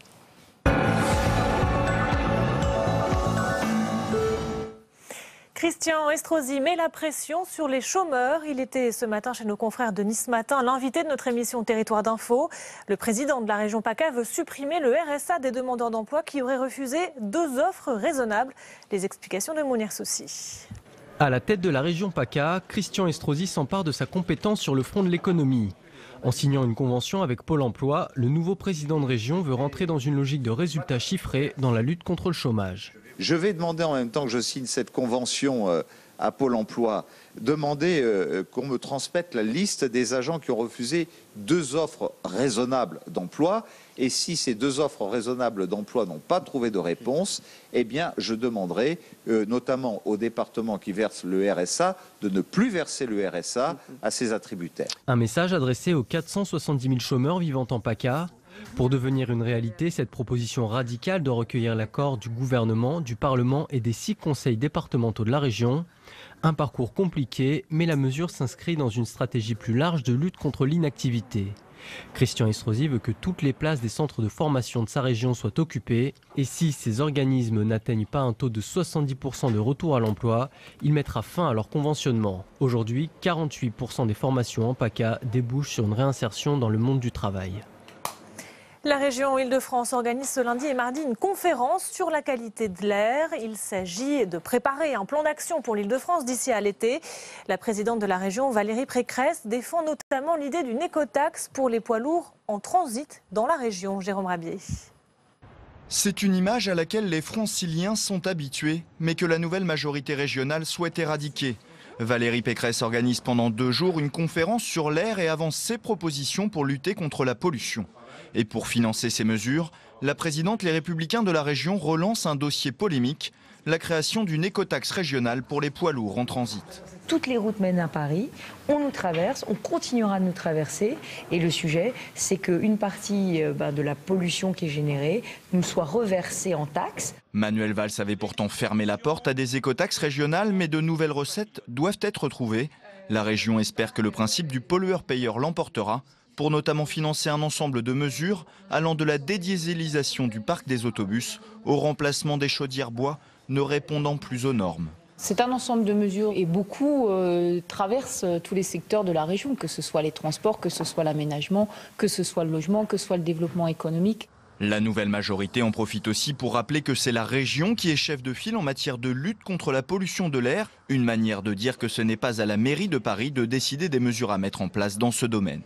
Christian Estrosi met la pression sur les chômeurs. Il était ce matin chez nos confrères de Nice Matin, l'invité de notre émission Territoire d'Info. Le président de la région PACA veut supprimer le RSA des demandeurs d'emploi qui auraient refusé 2 offres raisonnables. Les explications de Mounir Soussi. À la tête de la région PACA, Christian Estrosi s'empare de sa compétence sur le front de l'économie. En signant une convention avec Pôle emploi, le nouveau président de région veut rentrer dans une logique de résultats chiffrés dans la lutte contre le chômage. Je vais demander en même temps que je signe cette convention à Pôle emploi, demander qu'on me transmette la liste des agents qui ont refusé 2 offres raisonnables d'emploi. Et si ces 2 offres raisonnables d'emploi n'ont pas trouvé de réponse, eh bien, je demanderai, notamment aux départements qui versent le RSA, de ne plus verser le RSA à ses attributaires. Un message adressé aux 470 000 chômeurs vivant en PACA. Pour devenir une réalité, cette proposition radicale doit recueillir l'accord du gouvernement, du Parlement et des 6 conseils départementaux de la région. Un parcours compliqué, mais la mesure s'inscrit dans une stratégie plus large de lutte contre l'inactivité. Christian Estrosi veut que toutes les places des centres de formation de sa région soient occupées. Et si ces organismes n'atteignent pas un taux de 70% de retour à l'emploi, il mettra fin à leur conventionnement. Aujourd'hui, 48% des formations en PACA débouchent sur une réinsertion dans le monde du travail. La région Île-de-France organise ce lundi et mardi une conférence sur la qualité de l'air. Il s'agit de préparer un plan d'action pour l'Île-de-France d'ici à l'été. La présidente de la région, Valérie Pécresse, défend notamment l'idée d'une écotaxe pour les poids lourds en transit dans la région. Jérôme Rabier. C'est une image à laquelle les Franciliens sont habitués, mais que la nouvelle majorité régionale souhaite éradiquer. Valérie Pécresse organise pendant 2 jours une conférence sur l'air et avance ses propositions pour lutter contre la pollution. Et pour financer ces mesures, la présidente Les Républicains de la région relance un dossier polémique, la création d'une écotaxe régionale pour les poids lourds en transit. Toutes les routes mènent à Paris, on nous traverse, on continuera de nous traverser. Et le sujet, c'est qu'une partie de la pollution qui est générée nous soit reversée en taxes. Manuel Valls avait pourtant fermé la porte à des écotaxes régionales, mais de nouvelles recettes doivent être trouvées. La région espère que le principe du pollueur-payeur l'emportera, pour notamment financer un ensemble de mesures allant de la dédiésélisation du parc des autobus au remplacement des chaudières bois ne répondant plus aux normes. C'est un ensemble de mesures et beaucoup traversent tous les secteurs de la région, que ce soit les transports, que ce soit l'aménagement, que ce soit le logement, que ce soit le développement économique. La nouvelle majorité en profite aussi pour rappeler que c'est la région qui est chef de file en matière de lutte contre la pollution de l'air, une manière de dire que ce n'est pas à la mairie de Paris de décider des mesures à mettre en place dans ce domaine.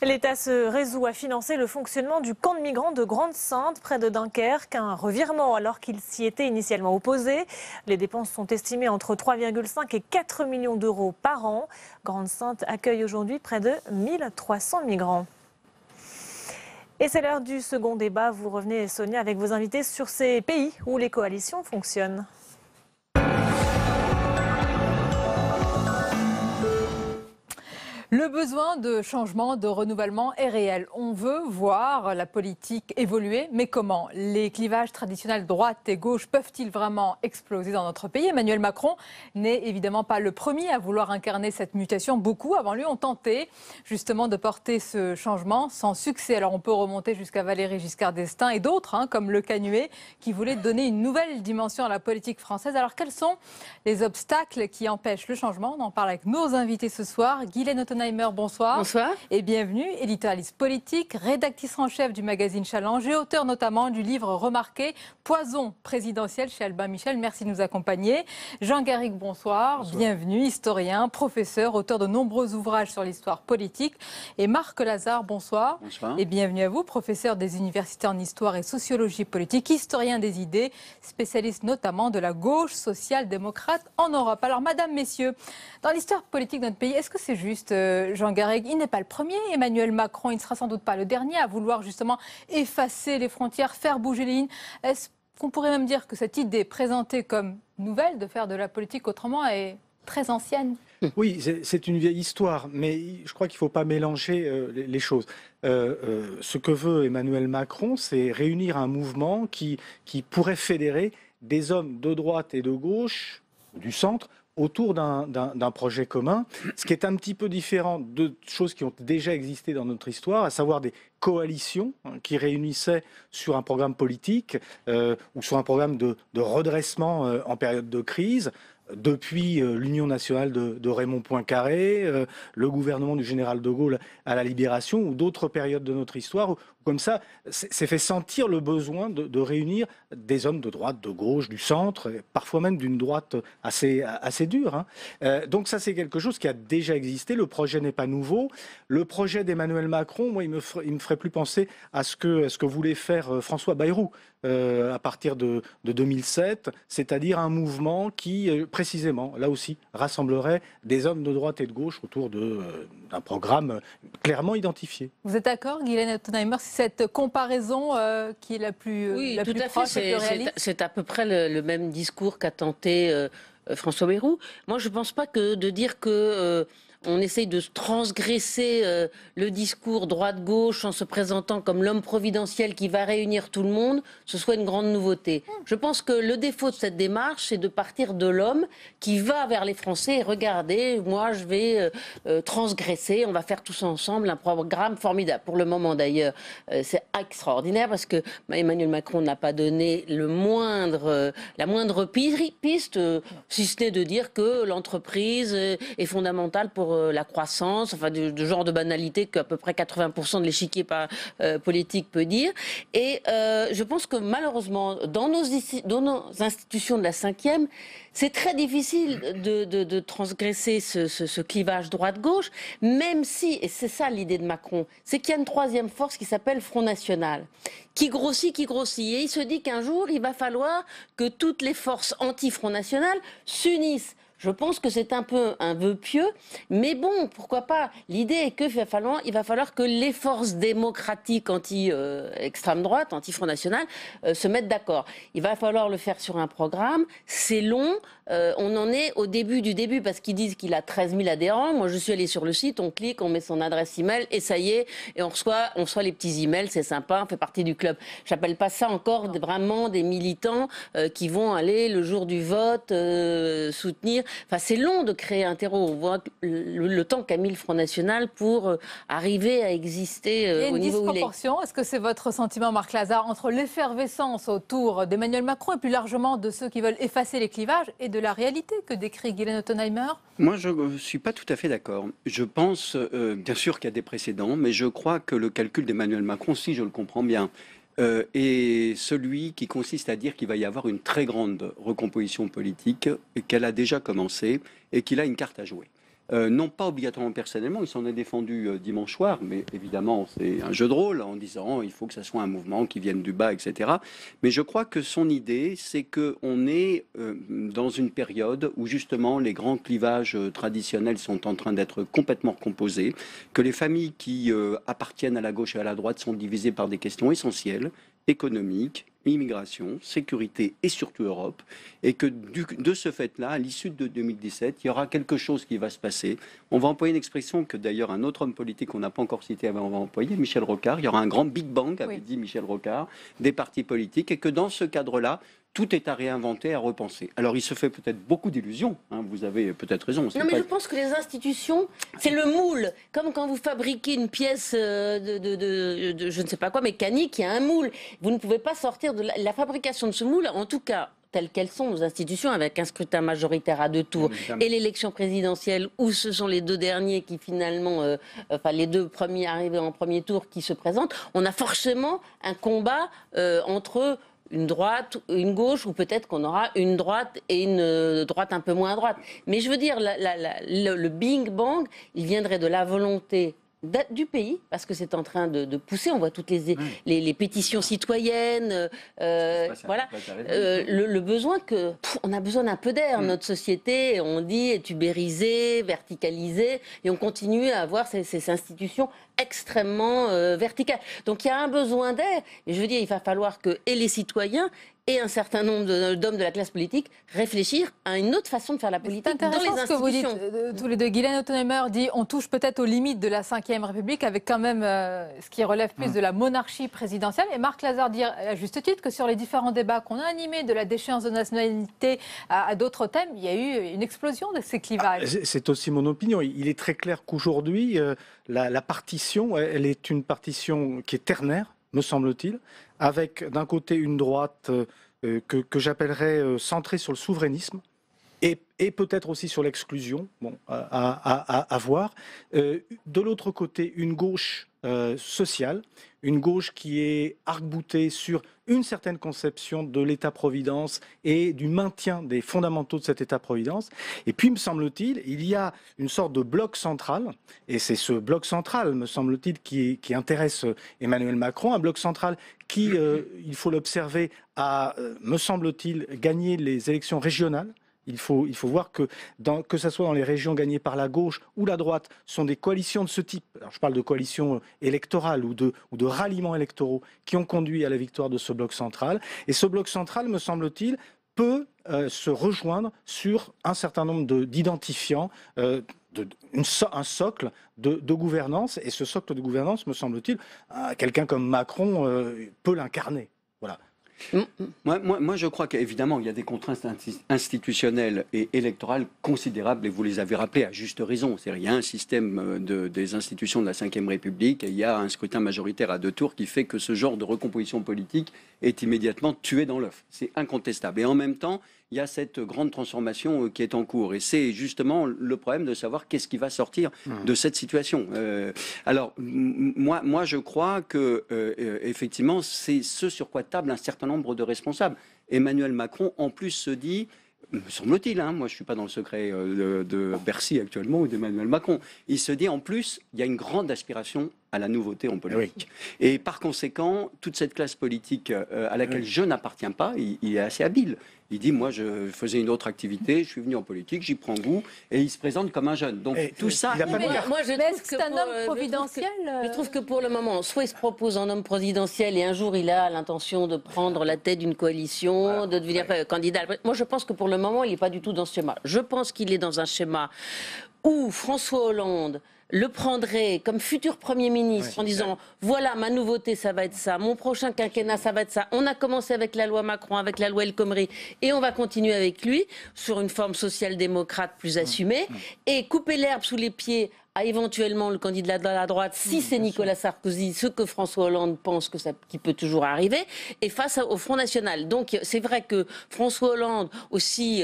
L'État se résout à financer le fonctionnement du camp de migrants de Grande-Synthe, près de Dunkerque. Un revirement alors qu'il s'y était initialement opposé. Les dépenses sont estimées entre 3,5 et 4 millions d'euros par an. Grande-Synthe accueille aujourd'hui près de 1300 migrants. Et c'est l'heure du second débat. Vous revenez, Sonia, avec vos invités sur ces pays où les coalitions fonctionnent. Le besoin de changement, de renouvellement est réel. On veut voir la politique évoluer, mais comment? Les clivages traditionnels droite et gauche peuvent-ils vraiment exploser dans notre pays? Emmanuel Macron n'est évidemment pas le premier à vouloir incarner cette mutation. Beaucoup avant lui ont tenté justement de porter ce changement sans succès. Alors on peut remonter jusqu'à Valéry Giscard d'Estaing et d'autres, comme Le Canuet, qui voulaient donner une nouvelle dimension à la politique française. Alors quels sont les obstacles qui empêchent le changement? On en parle avec nos invités ce soir. Guylaine Ottenheimer, bonsoir. Bonsoir. Et bienvenue, éditorialiste politique, rédactrice en chef du magazine Challenge et auteur notamment du livre remarqué Poison présidentiel chez Albin Michel. Merci de nous accompagner. Jean Garrigue, bonsoir. Bienvenue, historien, professeur, auteur de nombreux ouvrages sur l'histoire politique. Et Marc Lazare, bonsoir. Bonsoir. Et bienvenue à vous, professeur des universités en histoire et sociologie politique, historien des idées, spécialiste notamment de la gauche social-démocrate en Europe. Alors, madame, messieurs, dans l'histoire politique de notre pays, est-ce que c'est juste, Jean Garrigue, il n'est pas le premier, Emmanuel Macron, il ne sera sans doute pas le dernier à vouloir justement effacer les frontières, faire bouger les lignes. Est-ce qu'on pourrait même dire que cette idée présentée comme nouvelle de faire de la politique autrement est très ancienne? Oui, c'est une vieille histoire, mais je crois qu'il ne faut pas mélanger les choses. Ce que veut Emmanuel Macron, c'est réunir un mouvement qui pourrait fédérer des hommes de droite et de gauche, du centre, autour d'un projet commun, ce qui est un petit peu différent de choses qui ont déjà existé dans notre histoire, à savoir des coalitions qui réunissaient sur un programme politique ou sur un programme de redressement en période de crise. Depuis l'Union nationale de Raymond Poincaré, le gouvernement du général de Gaulle à la Libération ou d'autres périodes de notre histoire, où comme ça, c'est fait sentir le besoin de réunir des hommes de droite, de gauche, du centre, parfois même d'une droite assez dure. Donc ça, c'est quelque chose qui a déjà existé. Le projet n'est pas nouveau. Le projet d'Emmanuel Macron, moi, il me ferait plus penser à ce que voulait faire François Bayrou à partir de 2007, c'est-à-dire un mouvement qui, précisément, là aussi, rassemblerait des hommes de droite et de gauche autour d'un programme clairement identifié. Vous êtes d'accord, Guylaine Ottenheimer, c'est cette comparaison qui est la plus, oui, la tout plus à proche, fait. la plus réaliste? C'est à peu près le même discours qu'a tenté François Bayrou. Moi, je ne pense pas que de dire que on essaye de transgresser le discours droite-gauche en se présentant comme l'homme providentiel qui va réunir tout le monde, ce soit une grande nouveauté. Je pense que le défaut de cette démarche, c'est de partir de l'homme qui va vers les Français et regardez, moi je vais transgresser, on va faire tous ensemble un programme formidable. Pour le moment d'ailleurs, c'est extraordinaire parce que Emmanuel Macron n'a pas donné la moindre piste, si ce n'est de dire que l'entreprise est fondamentale pour la croissance, enfin du genre de banalité qu'à peu près 80% de l'échiquier politique peut dire. Et je pense que malheureusement, dans nos institutions de la 5e, c'est très difficile de transgresser ce clivage droite-gauche, même si, et c'est ça l'idée de Macron, c'est qu'il y a une troisième force qui s'appelle Front National, qui grossit. Et il se dit qu'un jour, il va falloir que toutes les forces anti-Front National s'unissent. Je pense que c'est un peu un vœu pieux, mais bon, pourquoi pas. L'idée est qu'il va falloir que les forces démocratiques anti-extrême droite, anti-Front National, se mettent d'accord. Il va falloir le faire sur un programme, c'est long, on en est au début du début, parce qu'ils disent qu'il a 13 000 adhérents. Moi, je suis allée sur le site, on clique, on met son adresse email, et ça y est, et on reçoit les petits emails, c'est sympa, on fait partie du club. J'appelle pas ça encore vraiment des militants qui vont aller le jour du vote soutenir. Enfin, c'est long de créer un terreau. On voit le temps qu'a mis le Front National pour arriver à exister au niveau où il est. Il y a une disproportion, est-ce que c'est votre sentiment, Marc Lazare, entre l'effervescence autour d'Emmanuel Macron et plus largement de ceux qui veulent effacer les clivages et de la réalité que décrit Guylaine Ottenheimer? Moi, je ne suis pas tout à fait d'accord. Je pense, bien sûr qu'il y a des précédents, mais je crois que le calcul d'Emmanuel Macron, si je le comprends bien, est celui qui consiste à dire qu'il va y avoir une très grande recomposition politique, et qu'elle a déjà commencé, et qu'il a une carte à jouer. non pas obligatoirement personnellement, il s'en est défendu dimanche soir, mais évidemment c'est un jeu de rôle en disant il faut que ça soit un mouvement qui vienne du bas, etc. Mais je crois que son idée, c'est qu'on est dans une période où justement les grands clivages traditionnels sont en train d'être complètement recomposés, que les familles qui appartiennent à la gauche et à la droite sont divisées par des questions essentielles, économiques, immigration, sécurité et surtout Europe, et que de ce fait-là, à l'issue de 2017, il y aura quelque chose qui va se passer. On va employer une expression que d'ailleurs un autre homme politique qu'on n'a pas encore cité avant, on va employer, Michel Rocard. Il y aura un grand Big Bang, avait dit Michel Rocard, des partis politiques, et que dans ce cadre-là, tout est à réinventer, à repenser. Alors il se fait peut-être beaucoup d'illusions, hein, vous avez peut-être raison. Non mais je pense que les institutions, c'est le moule. Comme quand vous fabriquez une pièce de je ne sais pas quoi, mécanique, il y a un moule. Vous ne pouvez pas sortir de la fabrication de ce moule, en tout cas telles qu'elles sont nos institutions, avec un scrutin majoritaire à 2 tours et l'élection présidentielle, où ce sont les 2 derniers qui finalement, enfin les 2 premiers arrivés en premier tour qui se présentent, on a forcément un combat entre une droite, une gauche, ou peut-être qu'on aura une droite et une droite un peu moins droite. Mais je veux dire, le Big Bang, il viendrait de la volonté du pays, parce que c'est en train de pousser, on voit toutes les pétitions citoyennes, voilà, le besoin que... on a besoin d'un peu d'air, notre société, on dit, est ubérisée, verticalisée, et on continue à avoir ces institutions extrêmement verticales. Donc il y a un besoin d'air, et je veux dire, il va falloir que et les citoyens et un certain nombre d'hommes de la classe politique réfléchir à une autre façon de faire la politique dans les institutions. C'est intéressant ce que vous dites tous les deux. Guylaine Ottonheimer dit on touche peut-être aux limites de la Ve République avec quand même ce qui relève plus de la monarchie présidentielle. Et Marc Lazare dit à juste titre que sur les différents débats qu'on a animés, de la déchéance de nationalité à d'autres thèmes, il y a eu une explosion de ces clivages. C'est aussi mon opinion. Il est très clair qu'aujourd'hui, la partition, elle est une partition qui est ternaire, me semble-t-il, avec d'un côté une droite que j'appellerais centrée sur le souverainisme et peut-être aussi sur l'exclusion, bon, à voir. De l'autre côté, une gauche sociale, une gauche qui est arc-boutée sur une certaine conception de l'État-providence et du maintien des fondamentaux de cet État-providence. Et puis, me semble-t-il, il y a une sorte de bloc central, et c'est ce bloc central, me semble-t-il, qui intéresse Emmanuel Macron, un bloc central qui, il faut l'observer, a, me semble-t-il, gagné les élections régionales. Il faut voir que ce soit dans les régions gagnées par la gauche ou la droite, sont des coalitions de ce type. Alors je parle de coalitions électorales ou de ralliements électoraux qui ont conduit à la victoire de ce bloc central. Et ce bloc central, me semble-t-il, peut se rejoindre sur un certain nombre d'identifiants, un socle de gouvernance. Et ce socle de gouvernance, me semble-t-il, quelqu'un comme Macron peut l'incarner. Voilà. Moi, je crois qu'évidemment, il y a des contraintes institutionnelles et électorales considérables, et vous les avez rappelées à juste raison. C'est-à-dire, il y a un système des institutions de la Ve République, et il y a un scrutin majoritaire à 2 tours qui fait que ce genre de recomposition politique est immédiatement tué dans l'œuf. C'est incontestable. Et en même temps, il y a cette grande transformation qui est en cours. Et c'est justement le problème de savoir qu'est-ce qui va sortir de cette situation. Alors, moi, je crois que, effectivement, c'est ce sur quoi table un certain nombre de responsables. Emmanuel Macron, en plus, se dit... Me semble-t-il, moi je ne suis pas dans le secret de Bercy actuellement ou d'Emmanuel Macron, il se dit en plus, il y a une grande aspiration à la nouveauté en politique. Oui. Et par conséquent, toute cette classe politique à laquelle je n'appartiens pas, il est assez habile. Il dit, moi je faisais une autre activité, je suis venu en politique, j'y prends goût, et il se présente comme un jeune. Donc tout ça... Moi je trouve que c'est un homme providentiel. Je trouve que pour le moment, soit il se propose en homme providentiel et un jour il a l'intention de prendre la tête d'une coalition, de devenir candidat. Moi je pense que pour le moment il n'est pas du tout dans ce schéma. Je pense qu'il est dans un schéma où François Hollande le prendrait comme futur Premier ministre en disant voilà ma nouveauté ça va être ça, mon prochain quinquennat ça va être ça, on a commencé avec la loi Macron, avec la loi El Khomri et on va continuer avec lui sur une forme social-démocrate plus assumée et couper l'herbe sous les pieds à éventuellement le candidat de la droite, si c'est Nicolas Sarkozy, ce que François Hollande pense qui peut toujours arriver, et face au Front National. Donc c'est vrai que François Hollande, aussi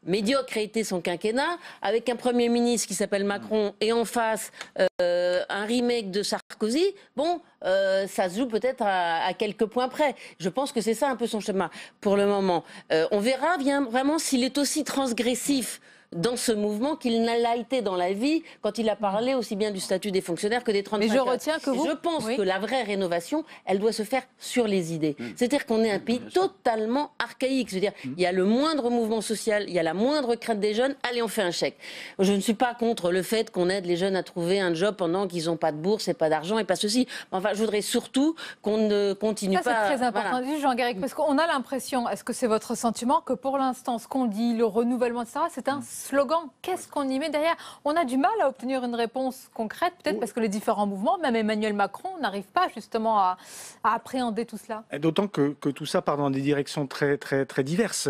médiocre a été son quinquennat, avec un Premier ministre qui s'appelle Macron, et en face un remake de Sarkozy, bon, ça se joue peut-être à quelques points près. Je pense que c'est ça un peu son schéma pour le moment. On verra bien vraiment s'il est aussi transgressif dans ce mouvement qu'il n'a l'a été dans la vie quand il a parlé aussi bien du statut des fonctionnaires que des 35 Mais je heures. retiens que vous... Je pense que la vraie rénovation, elle doit se faire sur les idées. C'est-à-dire qu'on est un pays totalement archaïque. C'est-à-dire il y a le moindre mouvement social, il y a la moindre crainte des jeunes, allez, on fait un chèque. Je ne suis pas contre le fait qu'on aide les jeunes à trouver un job pendant qu'ils n'ont pas de bourse et pas d'argent et pas ceci. Enfin, je voudrais surtout qu'on ne continue pas... Ça, c'est très important. Voilà. Jean Garrigue, parce qu'on a l'impression, est-ce que c'est votre sentiment, que pour l'instant, ce qu'on dit, le renouvellement, etc., c'est un slogan. Qu'est-ce qu'on y met derrière? On a du mal à obtenir une réponse concrète, peut-être parce que les différents mouvements, même Emmanuel Macron, n'arrive pas justement à appréhender tout cela. D'autant que tout ça part dans des directions très, très, très diverses.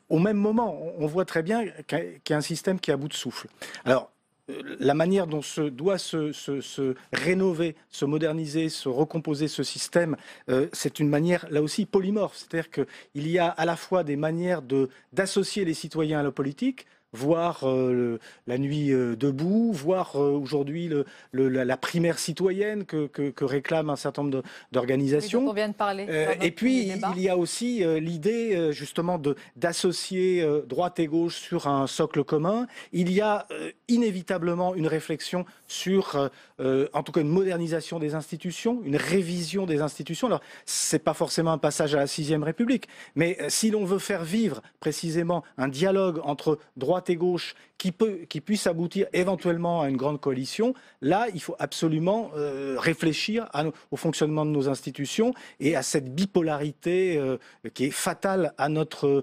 Au même moment, on voit très bien qu'il y a un système qui est à bout de souffle. Alors, la manière dont doit se rénover, se moderniser, se recomposer ce système, c'est une manière, là aussi, polymorphe. C'est-à-dire qu'il y a à la fois des manières d'associer les citoyens à la politique, voir la nuit debout, voir aujourd'hui la primaire citoyenne que réclament un certain nombre d'organisations. Oui, dont on vient de parler. Et puis, il y a aussi l'idée justement d'associer droite et gauche sur un socle commun. Il y a inévitablement une réflexion sur, en tout cas, une modernisation des institutions, une révision des institutions. Alors, c'est pas forcément un passage à la 6e République, mais si l'on veut faire vivre précisément un dialogue entre droite et gauche qui puisse aboutir éventuellement à une grande coalition, là, il faut absolument réfléchir au fonctionnement de nos institutions et à cette bipolarité qui est fatale à notre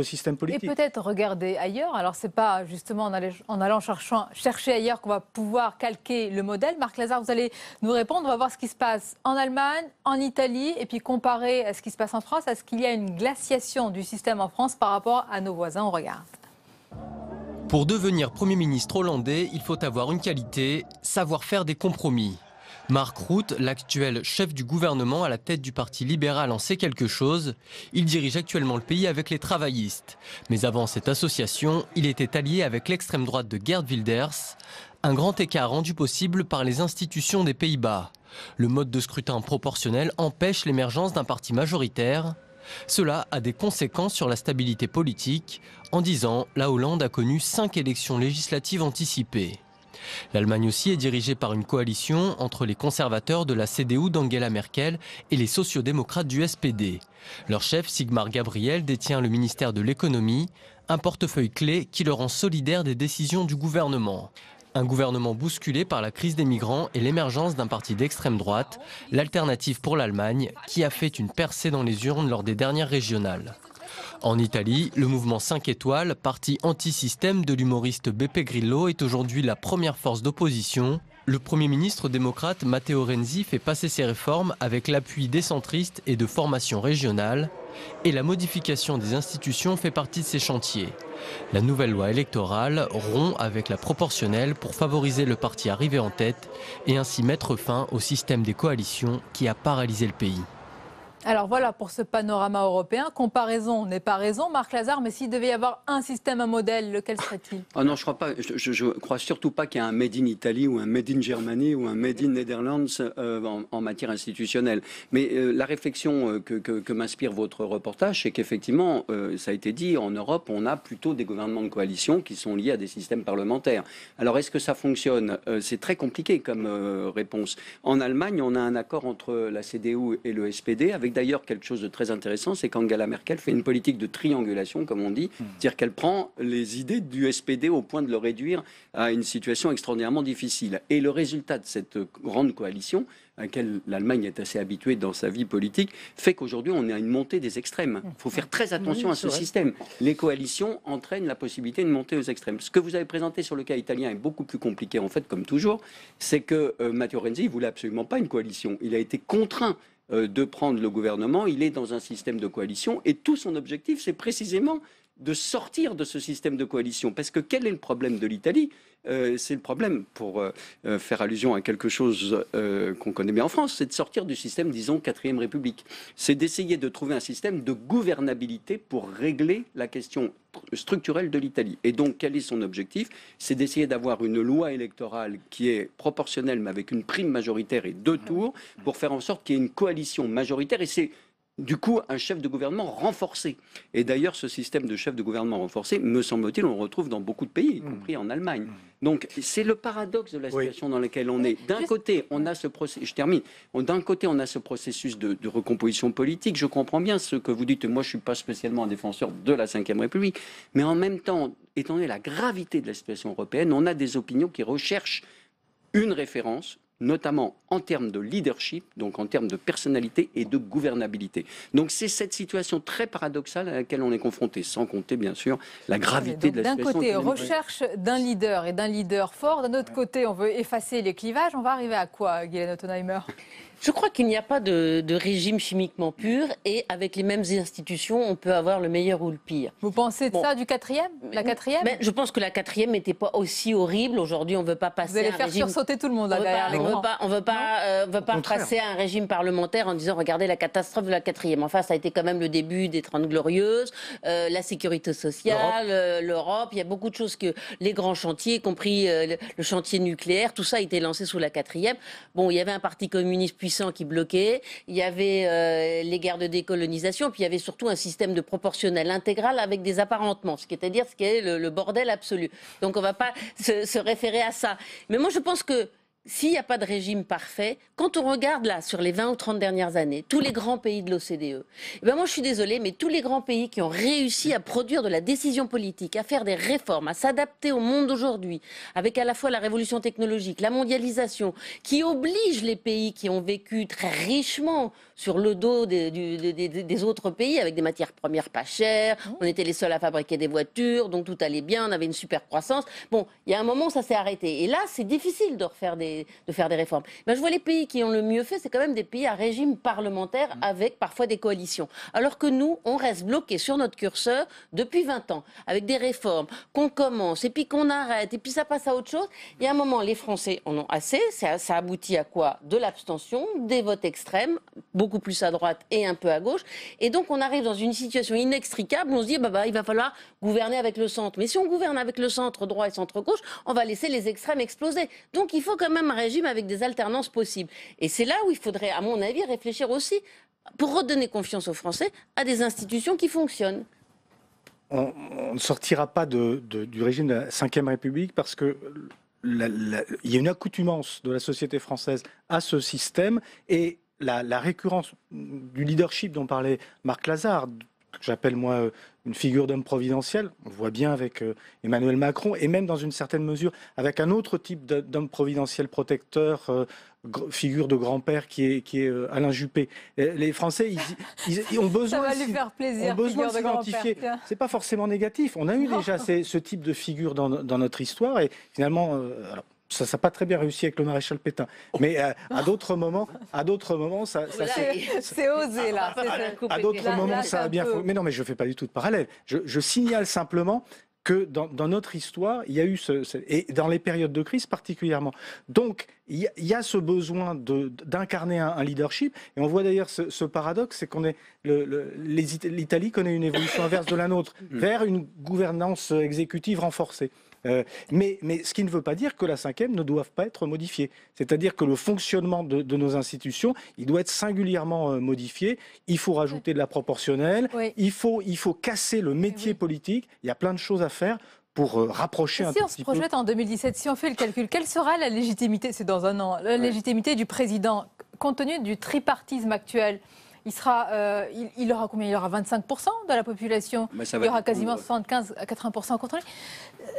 système politique. Et peut-être regarder ailleurs. Alors, c'est pas justement en allant chercher ailleurs qu'on va pouvoir calquer le modèle. Marc Lazare, vous allez nous répondre. On va voir ce qui se passe en Allemagne, en Italie, et puis comparer à ce qui se passe en France. Est-ce qu'il y a une glaciation du système en France par rapport à nos voisins? On regarde. Pour devenir Premier ministre hollandais, il faut avoir une qualité, savoir faire des compromis. Mark Rutte, l'actuel chef du gouvernement à la tête du Parti libéral, en sait quelque chose. Il dirige actuellement le pays avec les travaillistes. Mais avant cette association, il était allié avec l'extrême droite de Geert Wilders. Un grand écart rendu possible par les institutions des Pays-Bas. Le mode de scrutin proportionnel empêche l'émergence d'un parti majoritaire. Cela a des conséquences sur la stabilité politique. En 10 ans, la Hollande a connu 5 élections législatives anticipées. L'Allemagne aussi est dirigée par une coalition entre les conservateurs de la CDU d'Angela Merkel et les sociodémocrates du SPD. Leur chef, Sigmar Gabriel, détient le ministère de l'économie, un portefeuille clé qui le rend solidaire des décisions du gouvernement. Un gouvernement bousculé par la crise des migrants et l'émergence d'un parti d'extrême droite, l'Alternative pour l'Allemagne, qui a fait une percée dans les urnes lors des dernières régionales. En Italie, le mouvement 5 étoiles, parti anti-système de l'humoriste Beppe Grillo, est aujourd'hui la première force d'opposition. Le Premier ministre démocrate Matteo Renzi fait passer ses réformes avec l'appui des centristes et de formations régionales. Et la modification des institutions fait partie de ces chantiers. La nouvelle loi électorale rompt avec la proportionnelle pour favoriser le parti arrivé en tête et ainsi mettre fin au système des coalitions qui a paralysé le pays. Alors voilà pour ce panorama européen. Comparaison n'est pas raison, Marc Lazare, mais s'il devait y avoir un système, un modèle, lequel serait-il? Oh non, je crois pas. Je crois surtout pas qu'il y ait un Made in Italy ou un Made in Germany ou un Made in Netherlands en matière institutionnelle. Mais la réflexion que m'inspire votre reportage, c'est qu'effectivement, ça a été dit, en Europe, on a plutôt des gouvernements de coalition qui sont liés à des systèmes parlementaires. Alors est-ce que ça fonctionne? C'est très compliqué comme réponse. En Allemagne, on a un accord entre la CDU et le SPD, avec d'ailleurs quelque chose de très intéressant, c'est qu'Angela Merkel fait une politique de triangulation, comme on dit, c'est-à-dire qu'elle prend les idées du SPD au point de le réduire à une situation extraordinairement difficile. Et le résultat de cette grande coalition, à laquelle l'Allemagne est assez habituée dans sa vie politique, fait qu'aujourd'hui on a une montée des extrêmes. Il faut faire très attention à ce système. Les coalitions entraînent la possibilité de monter aux extrêmes. Ce que vous avez présenté sur le cas italien est beaucoup plus compliqué, en fait, comme toujours. C'est que Matteo Renzi ne voulait absolument pas une coalition. Il a été contraint de prendre le gouvernement, il est dans un système de coalition et tout son objectif, c'est précisément de sortir de ce système de coalition. Parce que quel est le problème de l'Italie? C'est le problème, pour faire allusion à quelque chose qu'on connaît bien en France, c'est de sortir du système, disons, 4e République. C'est d'essayer de trouver un système de gouvernabilité pour régler la question structurelle de l'Italie. Et donc, quel est son objectif? C'est d'essayer d'avoir une loi électorale qui est proportionnelle, mais avec une prime majoritaire et 2 tours, pour faire en sorte qu'il y ait une coalition majoritaire. Et c'est du coup un chef de gouvernement renforcé. Et d'ailleurs, ce système de chef de gouvernement renforcé, me semble-t-il, on le retrouve dans beaucoup de pays, y compris en Allemagne. Donc c'est le paradoxe de la situation dans laquelle on est. D'un côté, on a ce processus, je termine, d'un côté, on a ce processus de recomposition politique. Je comprends bien ce que vous dites, moi je ne suis pas spécialement un défenseur de la Ve République, mais en même temps, étant donné la gravité de la situation européenne, on a des opinions qui recherchent une référence, notamment en termes de leadership, donc en termes de personnalité et de gouvernabilité. Donc c'est cette situation très paradoxale à laquelle on est confronté, sans compter bien sûr la gravité de la situation. D'un côté, recherche d'un leader et d'un leader fort. D'un autre côté, on veut effacer les clivages. On va arriver à quoi, Guylaine Ottonheimer ? Je crois qu'il n'y a pas de régime chimiquement pur et avec les mêmes institutions, on peut avoir le meilleur ou le pire. Vous pensez de ça du quatrième ? La quatrième ? Mais je pense que la quatrième n'était pas aussi horrible. Aujourd'hui, on ne veut pas passer Vous allez à un faire régime... sursauter tout le monde là, derrière l'écran. On ne veut pas passer à un régime parlementaire en disant regardez la catastrophe de la quatrième. Enfin, ça a été quand même le début des 30 Glorieuses, la sécurité sociale, l'Europe. Il y a beaucoup de choses que les grands chantiers, y compris le chantier nucléaire, tout ça a été lancé sous la quatrième. Bon, il y avait un parti communiste puissant qui bloquait, il y avait les guerres de décolonisation, puis il y avait surtout un système de proportionnel intégral avec des apparentements, c'est-à-dire ce qui est le bordel absolu. Donc on ne va pas se référer à ça. Mais moi je pense que s'il n'y a pas de régime parfait, quand on regarde là, sur les 20 ou 30 dernières années, tous les grands pays de l'OCDE, moi je suis désolée, mais tous les grands pays qui ont réussi à produire de la décision politique, à faire des réformes, à s'adapter au monde d'aujourd'hui, avec à la fois la révolution technologique, la mondialisation, qui oblige les pays qui ont vécu très richement sur le dos des autres pays, avec des matières premières pas chères, on était les seuls à fabriquer des voitures, donc tout allait bien, on avait une super croissance. Bon, il y a un moment où ça s'est arrêté. Et là, c'est difficile de faire des réformes. Ben, je vois les pays qui ont le mieux fait, c'est quand même des pays à régime parlementaire avec parfois des coalitions. Alors que nous, on reste bloqués sur notre curseur depuis 20 ans, avec des réformes qu'on commence et puis qu'on arrête et puis ça passe à autre chose. Il y a un moment, les Français en ont assez. Ça aboutit à quoi ? De l'abstention, des votes extrêmes, beaucoup plus à droite et un peu à gauche. Et donc, on arrive dans une situation inextricable où on se dit, il va falloir gouverner avec le centre. Mais si on gouverne avec le centre droit et centre gauche, on va laisser les extrêmes exploser. Donc, il faut quand même un régime avec des alternances possibles. Et c'est là où il faudrait, à mon avis, réfléchir aussi, pour redonner confiance aux Français, à des institutions qui fonctionnent. On ne sortira pas du régime de la Ve République parce que il y a une accoutumance de la société française à ce système et la récurrence du leadership dont parlait Marc Lazare, que j'appelle moi une figure d'homme providentiel, on le voit bien avec Emmanuel Macron, et même dans une certaine mesure avec un autre type d'homme providentiel protecteur, figure de grand-père qui est Alain Juppé. Les Français, ils ont besoin, ça va lui faire plaisir, de s'identifier. C'est pas forcément négatif. On a eu déjà ce type de figure dans notre histoire, et finalement... ça n'a pas très bien réussi avec le maréchal Pétain. Mais à d'autres moments, ça c'est osé là. À d'autres moments, ça a bien fonctionné. Mais non, mais je ne fais pas du tout de parallèle. Je signale simplement que dans notre histoire, il y a eu et dans les périodes de crise particulièrement. Donc, il y a ce besoin d'incarner un leadership. Et on voit d'ailleurs ce paradoxe, c'est l'Italie connaît une évolution inverse de la nôtre, vers une gouvernance exécutive renforcée. Mais ce qui ne veut pas dire que la cinquième ne doive pas être modifiée. C'est-à-dire que le fonctionnement de nos institutions, il doit être singulièrement modifié. Il faut rajouter de la proportionnelle. Oui. Il faut casser le métier politique. Il y a plein de choses à faire pour rapprocher un petit peu. Si on se projette en 2017, si on fait le calcul, quelle sera la légitimité, c'est dans un an, la légitimité du président, compte tenu du tripartisme actuel? Il aura combien? Il aura 25% de la population. Il y aura quasiment 75 à 80% contre lui.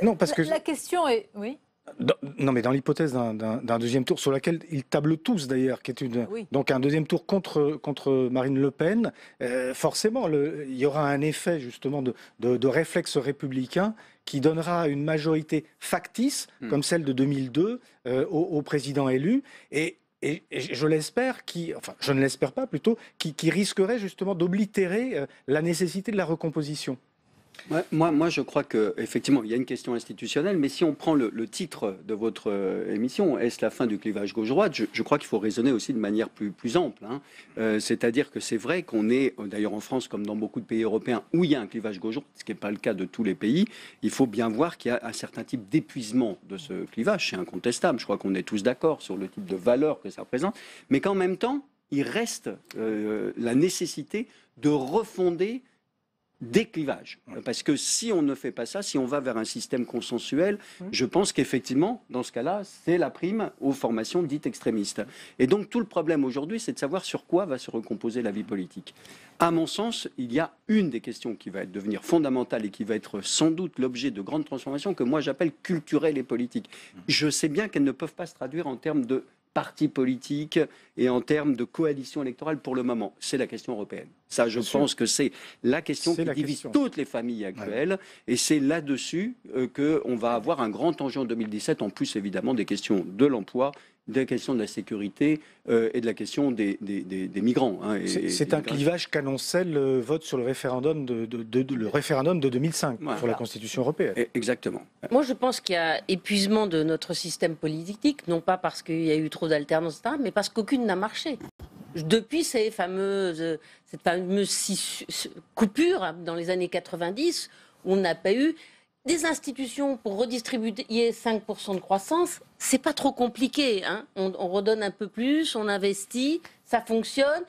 Non, parce que la question est... Oui. Non, mais dans l'hypothèse d'un deuxième tour, sur laquelle ils tablent tous d'ailleurs, qui est donc un deuxième tour contre Marine Le Pen, forcément, il y aura un effet justement de réflexe républicain qui donnera une majorité factice, comme celle de 2002, au président élu. Et je l'espère, je ne l'espère pas plutôt, qui risquerait justement d'oblitérer la nécessité de la recomposition. Moi, je crois qu'effectivement, il y a une question institutionnelle, mais si on prend le titre de votre émission, est-ce la fin du clivage gauche-droite, je crois qu'il faut raisonner aussi de manière plus ample. C'est-à-dire que c'est vrai qu'on est, d'ailleurs en France, comme dans beaucoup de pays européens, où il y a un clivage gauche-droite, ce qui n'est pas le cas de tous les pays, il faut bien voir qu'il y a un certain type d'épuisement de ce clivage. C'est incontestable, je crois qu'on est tous d'accord sur le type de valeur que ça représente, mais qu'en même temps, il reste la nécessité de refonder des clivages. Parce que si on ne fait pas ça, si on va vers un système consensuel, je pense qu'effectivement, dans ce cas-là, c'est la prime aux formations dites extrémistes. Et donc tout le problème aujourd'hui, c'est de savoir sur quoi va se recomposer la vie politique. À mon sens, il y a une des questions qui va devenir fondamentale et qui va être sans doute l'objet de grandes transformations que moi j'appelle culturelles et politiques. Je sais bien qu'elles ne peuvent pas se traduire en termes de partis politiques et en termes de coalition électorale pour le moment. C'est la question européenne. Ça, je pense que c'est la question qui divise toutes les familles actuelles. Et c'est là-dessus qu'on va avoir un grand enjeu en 2017, en plus évidemment des questions de l'emploi, des questions de la sécurité et de la question des migrants. Hein, c'est un clivage qu'annonçait le vote sur le référendum le référendum de 2005 sur la Constitution européenne. Exactement. Moi, je pense qu'il y a épuisement de notre système politique, non pas parce qu'il y a eu trop d'alternance, mais parce qu'aucune n'a marché. Depuis cette fameuse coupure dans les années 90, où on n'a pas eu des institutions pour redistribuer 5% de croissance, c'est pas trop compliqué. Hein, on redonne un peu plus, on investit, ça fonctionne.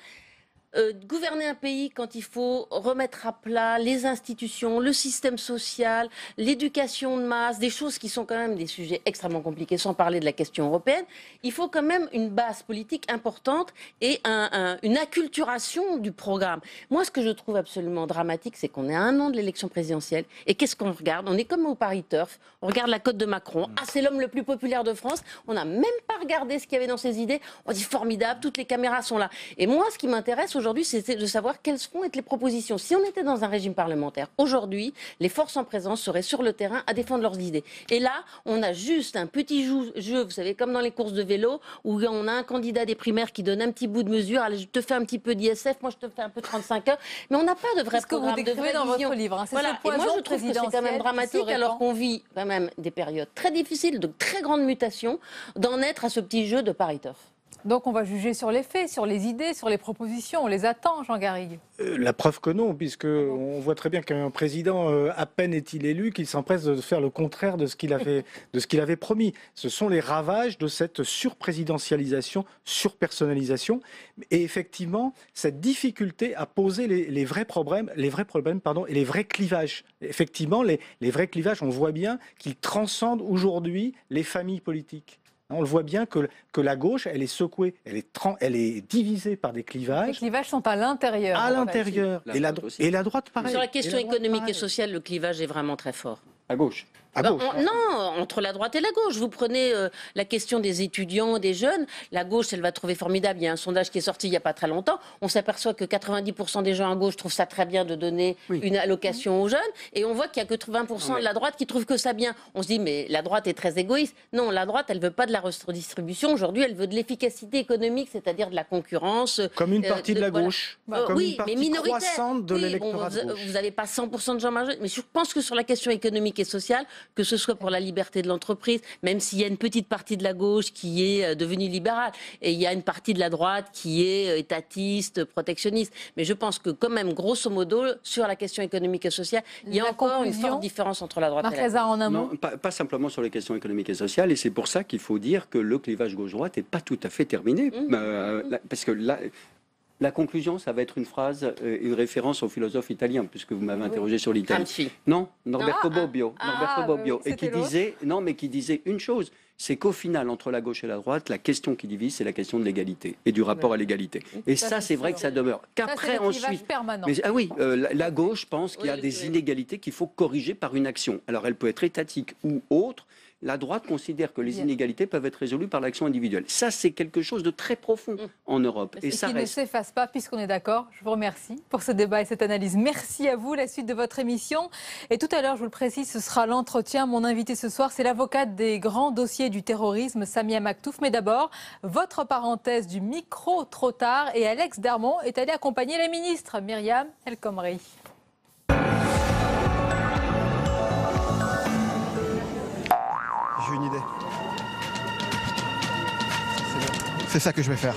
Gouverner un pays quand il faut remettre à plat les institutions, le système social, l'éducation de masse, des choses qui sont quand même des sujets extrêmement compliqués, sans parler de la question européenne, il faut quand même une base politique importante et une acculturation du programme. Moi, ce que je trouve absolument dramatique, c'est qu'on est à 1 an de l'élection présidentielle et qu'est-ce qu'on regarde? On est comme au Paris Turf, on regarde la cote de Macron, c'est l'homme le plus populaire de France, on n'a même pas regardé ce qu'il y avait dans ses idées, on dit formidable, toutes les caméras sont là. Et moi, ce qui m'intéresse aujourd'hui, c'est de savoir quelles vont être les propositions. Si on était dans un régime parlementaire, aujourd'hui, les forces en présence seraient sur le terrain à défendre leurs idées. Et là, on a juste un petit jeu, vous savez, comme dans les courses de vélo, où on a un candidat des primaires qui donne un petit bout de mesure. Allez, je te fais un petit peu d'ISF, moi je te fais un peu 35 heures. Mais on n'a pas de vrai programme, de vraie dans vision. Votre livre, hein. Voilà. Et moi, je trouve que c'est quand même dramatique, alors qu'on vit quand même des périodes très difficiles, de très grandes mutations, d'en être à ce petit jeu de Paris Turf. Donc on va juger sur les faits, sur les idées, sur les propositions. On les attend, Jean Garrigue. La preuve que non, puisqu'on voit très bien qu'un président, à peine est-il élu, qu'il s'empresse de faire le contraire de ce qu'il avait promis. Ce sont les ravages de cette surprésidentialisation, surpersonnalisation. Et effectivement, cette difficulté à poser les vrais problèmes et les vrais clivages. Effectivement, les vrais clivages, on voit bien qu'ils transcendent aujourd'hui les familles politiques. On le voit bien que la gauche, elle est secouée, elle est divisée par des clivages. Les clivages sont à l'intérieur. À l'intérieur. Et la droite, pareil. Sur la question économique et sociale, le clivage est vraiment très fort. À gauche. Non, entre la droite et la gauche. Vous prenez la question des étudiants, des jeunes. La gauche, elle va trouver formidable. Il y a un sondage qui est sorti il n'y a pas très longtemps. On s'aperçoit que 90% des gens à gauche trouvent ça très bien de donner une allocation aux jeunes. Et on voit qu'il n'y a que 20% de la droite qui trouvent que ça bien. On se dit, mais la droite est très égoïste. Non, la droite, elle ne veut pas de la redistribution. Aujourd'hui, elle veut de l'efficacité économique, c'est-à-dire de la concurrence. Comme une partie de la gauche. Comme oui, une partie mais minoritaire. Croissante de l'électorat de gauche. Vous n'avez pas 100% de gens majoritaires. Mais je pense que sur la question économique et sociale, que ce soit pour la liberté de l'entreprise, même s'il y a une petite partie de la gauche qui est devenue libérale, et il y a une partie de la droite qui est étatiste, protectionniste. Mais je pense que quand même, grosso modo, sur la question économique et sociale, il y a encore une forte différence entre la droite et la gauche. En un mot. Non, pas simplement sur les questions économiques et sociales, et c'est pour ça qu'il faut dire que le clivage gauche-droite n'est pas tout à fait terminé. Parce que là... La conclusion, ça va être une phrase, une référence au philosophe italien, puisque vous m'avez interrogé sur l'Italie. Non, Norberto Bobbio. Et qui disait une chose, c'est qu'au final, entre la gauche et la droite, la question qui divise, c'est la question de l'égalité et du rapport à l'égalité. Et ça, c'est vrai que ça demeure. Qu'après, ensuite... la gauche pense qu'il y a des inégalités qu'il faut corriger par une action. Alors, elle peut être étatique ou autre. La droite considère que les inégalités peuvent être résolues par l'action individuelle. Ça, c'est quelque chose de très profond en Europe. Et ça qui ne s'efface pas, puisqu'on est d'accord. Je vous remercie pour ce débat et cette analyse. Merci à vous. La suite de votre émission. Et tout à l'heure, je vous le précise, ce sera l'entretien. Mon invité ce soir, c'est l'avocate des grands dossiers du terrorisme, Samia Maktouf. Mais d'abord, votre parenthèse du micro trop tard. Et Alex Darmon est allé accompagner la ministre, Myriam El Khomri. J'ai une idée. C'est ça que je vais faire.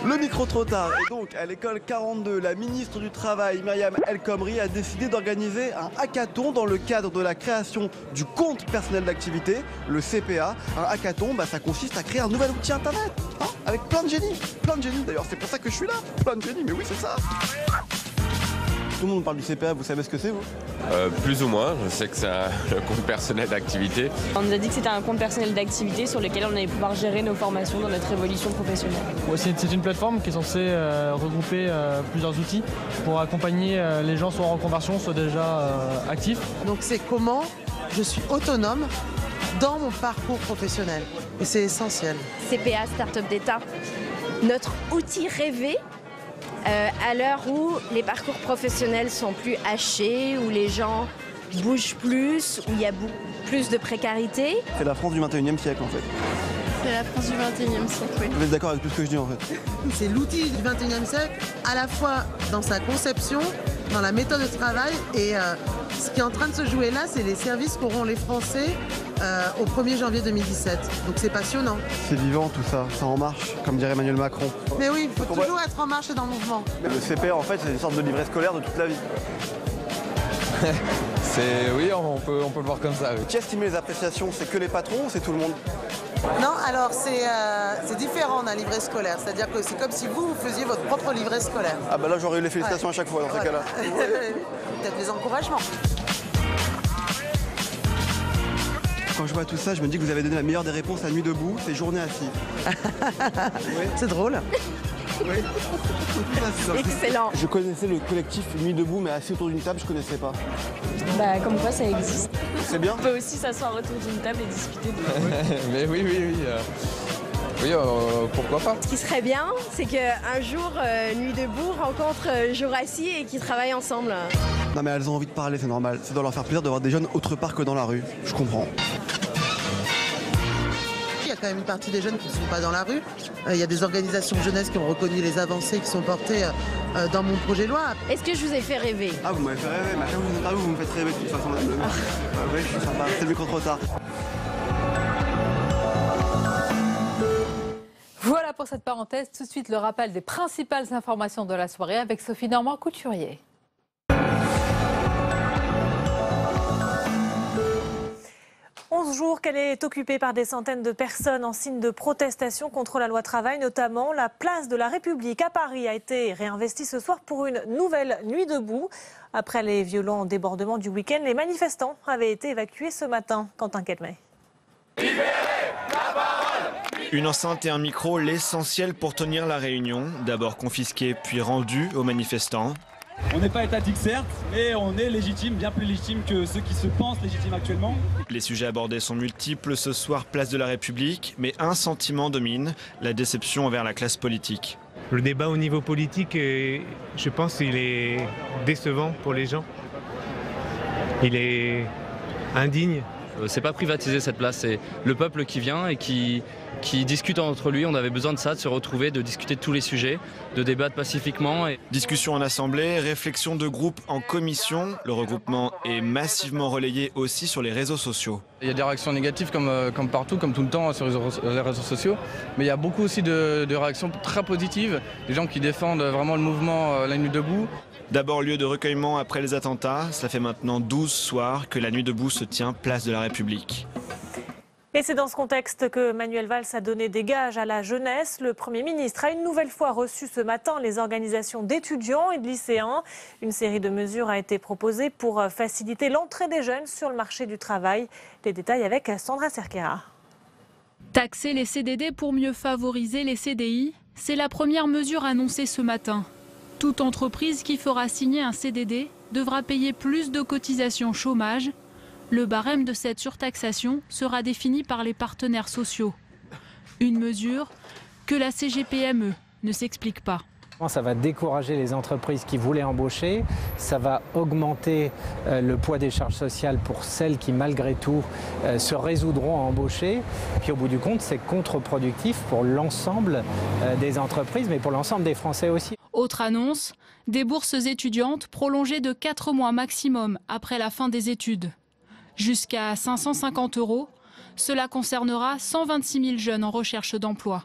Le micro trop tard. Et donc, à l'école 42, la ministre du Travail, Myriam El Khomri, a décidé d'organiser un hackathon dans le cadre de la création du compte personnel d'activité, le CPA. Un hackathon, ça consiste à créer un nouvel outil internet, hein, avec plein de génies. Plein de génies, d'ailleurs, c'est pour ça que je suis là. Plein de génies, mais oui, c'est ça. Tout le monde parle du CPA, vous savez ce que c'est, vous? Plus ou moins, je sais que c'est le compte personnel d'activité. On nous a dit que c'était un compte personnel d'activité sur lequel on allait pouvoir gérer nos formations dans notre évolution professionnelle. C'est une plateforme qui est censée regrouper plusieurs outils pour accompagner les gens soit en reconversion, soit déjà actifs. Donc c'est comment je suis autonome dans mon parcours professionnel. Et c'est essentiel. CPA, Start-up d'État, notre outil rêvé. À l'heure où les parcours professionnels sont plus hachés, où les gens bougent plus, où il y a plus de précarité. C'est la France du 21e siècle, en fait. C'est la France du 21e siècle, oui. Vous êtes d'accord avec tout ce que je dis, en fait? C'est l'outil du 21e siècle, à la fois dans sa conception, dans la méthode de travail, et ce qui est en train de se jouer là, c'est les services qu'auront les Français au 1er janvier 2017. Donc c'est passionnant. C'est vivant tout ça, ça en marche, comme dirait Emmanuel Macron. Mais oui, il faut toujours être en marche et dans le mouvement. Mais le CPA, en fait, c'est une sorte de livret scolaire de toute la vie. Oui, on peut le voir comme ça. Oui. Qui estime les appréciations? C'est que les patrons ou c'est tout le monde? Non, alors c'est différent d'un livret scolaire. C'est-à-dire que c'est comme si vous faisiez votre propre livret scolaire. Ah bah là, j'aurais eu les félicitations à chaque fois dans ces cas-là. Peut-être les encouragements. Quand je vois tout ça, je me dis que vous avez donné la meilleure des réponses à Nuit debout, c'est journée assis. C'est drôle. Oui. Excellent. Je connaissais le collectif Nuit debout, mais assis autour d'une table, je connaissais pas. Comme quoi ça existe. C'est bien. On peut aussi s'asseoir autour d'une table et discuter de Mais oui. Oui, pourquoi pas. Ce qui serait bien, c'est qu'un jour, Nuit debout rencontre Jour assis et qu'ils travaillent ensemble. Non mais elles ont envie de parler, c'est normal. Ça doit leur faire plaisir de voir des jeunes autre part que dans la rue. Je comprends. Il y a quand même une partie des jeunes qui ne sont pas dans la rue. Il y a des organisations de jeunesse qui ont reconnu les avancées qui sont portées dans mon projet de loi. Est-ce que je vous ai fait rêver? Ah, vous m'avez fait rêver. Mais à chaque fois que vous interviewez, vous me faites rêver de toute façon. Oui, je suis sympa. C'est le micro trop tard. Voilà pour cette parenthèse. Tout de suite, le rappel des principales informations de la soirée avec Sophie Normand-Couturier. Jours qu'elle est occupée par des centaines de personnes en signe de protestation contre la loi travail, notamment la place de la République à Paris a été réinvestie ce soir pour une nouvelle nuit debout. Après les violents débordements du week-end, les manifestants avaient été évacués ce matin. Quentin Kelmey. Une enceinte et un micro, l'essentiel pour tenir la réunion. D'abord confisqué, puis rendu aux manifestants. On n'est pas étatique certes, mais on est légitime, bien plus légitime que ceux qui se pensent légitimes actuellement. Les sujets abordés sont multiples ce soir, place de la République, mais un sentiment domine, la déception envers la classe politique. Le débat au niveau politique, je pense qu'il est décevant pour les gens. Il est indigne. C'est pas privatiser cette place, c'est le peuple qui vient et qui discute entre lui. On avait besoin de ça, de se retrouver, de discuter de tous les sujets, de débattre pacifiquement. Discussion en assemblée, réflexion de groupe en commission. Le regroupement est massivement relayé aussi sur les réseaux sociaux. Il y a des réactions négatives comme partout, comme tout le temps sur les réseaux sociaux. Mais il y a beaucoup aussi de réactions très positives. Des gens qui défendent vraiment le mouvement La Nuit debout. D'abord lieu de recueillement après les attentats. Ça fait maintenant 12 soirs que la Nuit debout se tient place de la République. Et c'est dans ce contexte que Manuel Valls a donné des gages à la jeunesse. Le Premier ministre a une nouvelle fois reçu ce matin les organisations d'étudiants et de lycéens. Une série de mesures a été proposée pour faciliter l'entrée des jeunes sur le marché du travail. Les détails avec Sandra Cerquera. Taxer les CDD pour mieux favoriser les CDI, c'est la première mesure annoncée ce matin. Toute entreprise qui fera signer un CDD devra payer plus de cotisations chômage. Le barème de cette surtaxation sera défini par les partenaires sociaux. Une mesure que la CGPME ne s'explique pas. Ça va décourager les entreprises qui voulaient embaucher, ça va augmenter le poids des charges sociales pour celles qui, malgré tout, se résoudront à embaucher. Puis au bout du compte, c'est contre-productif pour l'ensemble des entreprises, mais pour l'ensemble des Français aussi. Autre annonce, des bourses étudiantes prolongées de 4 mois maximum après la fin des études. Jusqu'à 550 €, cela concernera 126 000 jeunes en recherche d'emploi.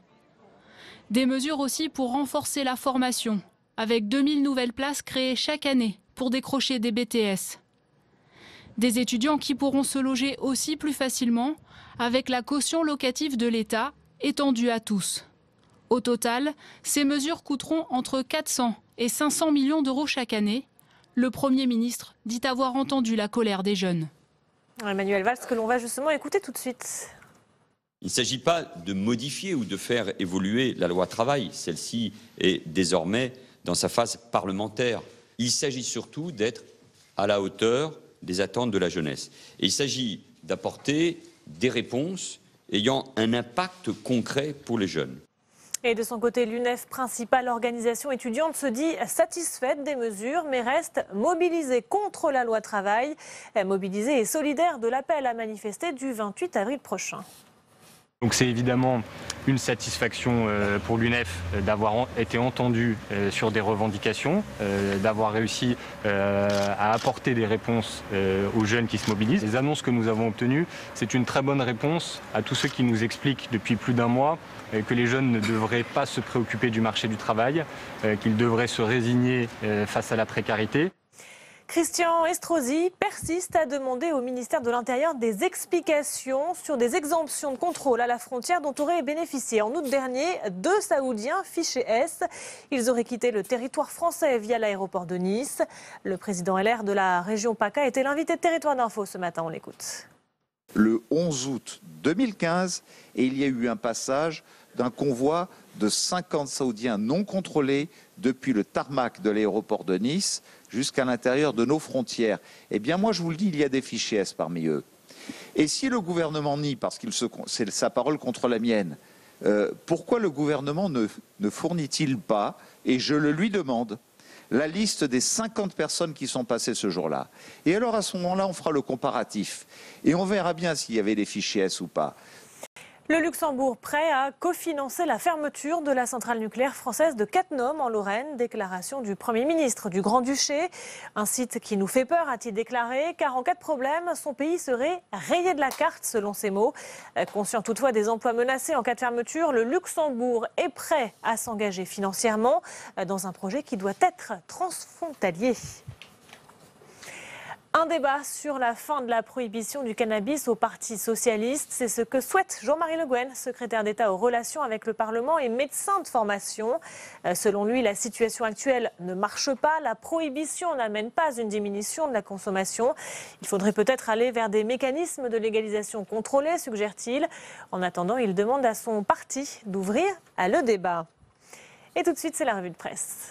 Des mesures aussi pour renforcer la formation, avec 2000 nouvelles places créées chaque année pour décrocher des BTS. Des étudiants qui pourront se loger aussi plus facilement avec la caution locative de l'État étendue à tous. Au total, ces mesures coûteront entre 400 et 500 millions d'euros chaque année. Le Premier ministre dit avoir entendu la colère des jeunes. Manuel Valls, que l'on va justement écouter tout de suite. Il ne s'agit pas de modifier ou de faire évoluer la loi travail. Celle-ci est désormais dans sa phase parlementaire. Il s'agit surtout d'être à la hauteur des attentes de la jeunesse. Et il s'agit d'apporter des réponses ayant un impact concret pour les jeunes. Et de son côté, l'UNEF, principale organisation étudiante, se dit satisfaite des mesures, mais reste mobilisée contre la loi travail, mobilisée et solidaire de l'appel à manifester du 28 avril prochain. Donc c'est évidemment une satisfaction pour l'UNEF d'avoir été entendu sur des revendications, d'avoir réussi à apporter des réponses aux jeunes qui se mobilisent. Les annonces que nous avons obtenues, c'est une très bonne réponse à tous ceux qui nous expliquent depuis plus d'un mois que les jeunes ne devraient pas se préoccuper du marché du travail, qu'ils devraient se résigner face à la précarité. Christian Estrosi persiste à demander au ministère de l'Intérieur des explications sur des exemptions de contrôle à la frontière dont auraient bénéficié en août dernier 2 Saoudiens fichés S. Ils auraient quitté le territoire français via l'aéroport de Nice. Le président LR de la région PACA était l'invité de Territoire d'Info ce matin, on l'écoute. Le 11 août 2015, et il y a eu un passage d'un convoi de 50 Saoudiens non contrôlés depuis le tarmac de l'aéroport de Nice jusqu'à l'intérieur de nos frontières. Eh bien moi je vous le dis, il y a des fichiers S parmi eux. Et si le gouvernement nie, parce que c'est sa parole contre la mienne, pourquoi le gouvernement ne fournit-il pas, et je le lui demande, la liste des 50 personnes qui sont passées ce jour-là? Et alors à ce moment-là, on fera le comparatif. Et on verra bien s'il y avait des fichiers S ou pas. Le Luxembourg prêt à cofinancer la fermeture de la centrale nucléaire française de Cattenom en Lorraine. Déclaration du Premier ministre du Grand-Duché. Un site qui nous fait peur, a-t-il déclaré, car en cas de problème, son pays serait rayé de la carte, selon ses mots. Conscient toutefois des emplois menacés en cas de fermeture, le Luxembourg est prêt à s'engager financièrement dans un projet qui doit être transfrontalier. Un débat sur la fin de la prohibition du cannabis au Parti socialiste. C'est ce que souhaite Jean-Marie Le Guen, secrétaire d'État aux relations avec le Parlement et médecin de formation. Selon lui, la situation actuelle ne marche pas. La prohibition n'amène pas une diminution de la consommation. Il faudrait peut-être aller vers des mécanismes de légalisation contrôlés, suggère-t-il. En attendant, il demande à son parti d'ouvrir le débat. Et tout de suite, c'est la revue de presse.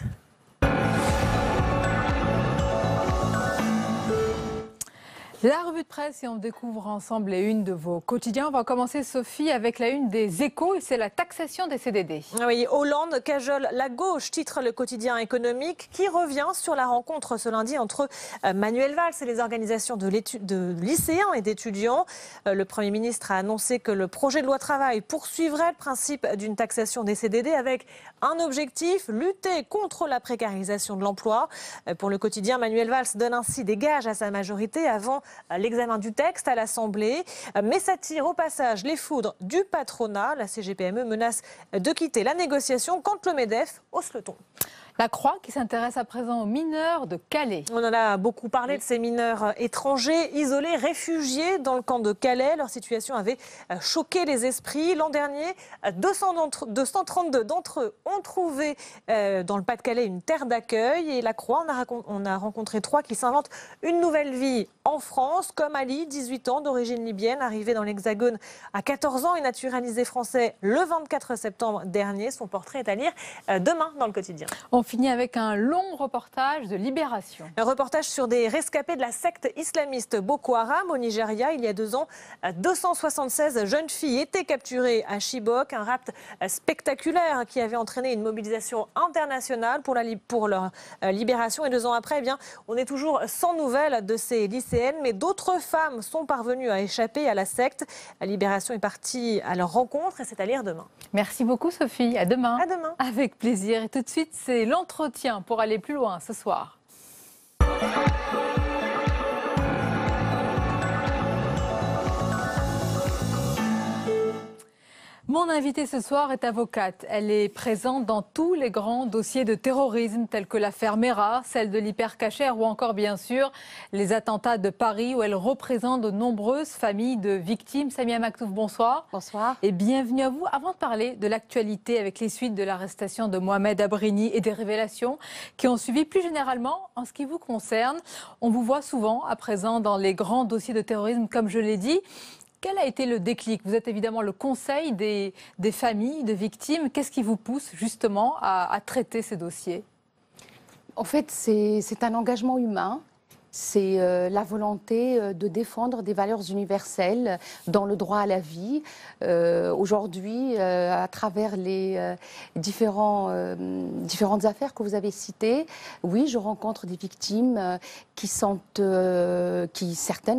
La revue de presse et on découvre ensemble les unes de vos quotidiens. On va commencer, Sophie, avec la une des Échos et c'est la taxation des CDD. Oui, Hollande cajole la gauche, titre le quotidien économique, qui revient sur la rencontre ce lundi entre Manuel Valls et les organisations de lycéens et d'étudiants. Le Premier ministre a annoncé que le projet de loi travail poursuivrait le principe d'une taxation des CDD avec un objectif, lutter contre la précarisation de l'emploi. Pour le quotidien, Manuel Valls donne ainsi des gages à sa majorité avant l'examen du texte à l'Assemblée, mais ça tire au passage les foudres du patronat. La CGPME menace de quitter la négociation quand le MEDEF hausse le ton. La Croix qui s'intéresse à présent aux mineurs de Calais. On en a beaucoup parlé de ces mineurs étrangers, isolés, réfugiés dans le camp de Calais. Leur situation avait choqué les esprits. L'an dernier, 232 d'entre eux ont trouvé dans le Pas-de-Calais une terre d'accueil. Et la Croix, on a rencontré 3 qui s'inventent une nouvelle vie en France, comme Ali, 18 ans, d'origine libyenne, arrivé dans l'Hexagone à 14 ans et naturalisé français le 24 septembre dernier. Son portrait est à lire demain dans le quotidien. On finit avec un long reportage de Libération. Un reportage sur des rescapés de la secte islamiste Boko Haram au Nigeria. Il y a 2 ans, 276 jeunes filles étaient capturées à Chibok. Un rapt spectaculaire qui avait entraîné une mobilisation internationale pour leur libération. Et 2 ans après, eh bien, on est toujours sans nouvelles de ces lycéennes. Mais d'autres femmes sont parvenues à échapper à la secte. La Libération est partie à leur rencontre et c'est à lire demain. Merci beaucoup Sophie. À demain. À demain. Avec plaisir. Et tout de suite, c'est l'entretien pour aller plus loin ce soir. Mon invitée ce soir est avocate. Elle est présente dans tous les grands dossiers de terrorisme tels que l'affaire Mera, celle de l'Hypercacher ou encore bien sûr les attentats de Paris où elle représente de nombreuses familles de victimes. Samia Maktouf, bonsoir. Bonsoir. Et bienvenue à vous. Avant de parler de l'actualité avec les suites de l'arrestation de Mohamed Abrini et des révélations qui ont suivi plus généralement en ce qui vous concerne, on vous voit souvent à présent dans les grands dossiers de terrorisme comme je l'ai dit. Quel a été le déclic? Vous êtes évidemment le conseil des familles de victimes. Qu'est-ce qui vous pousse justement à traiter ces dossiers? En fait, c'est un engagement humain. C'est la volonté de défendre des valeurs universelles dans le droit à la vie. Aujourd'hui, à travers les différentes affaires que vous avez citées, oui, je rencontre des victimes qui certaines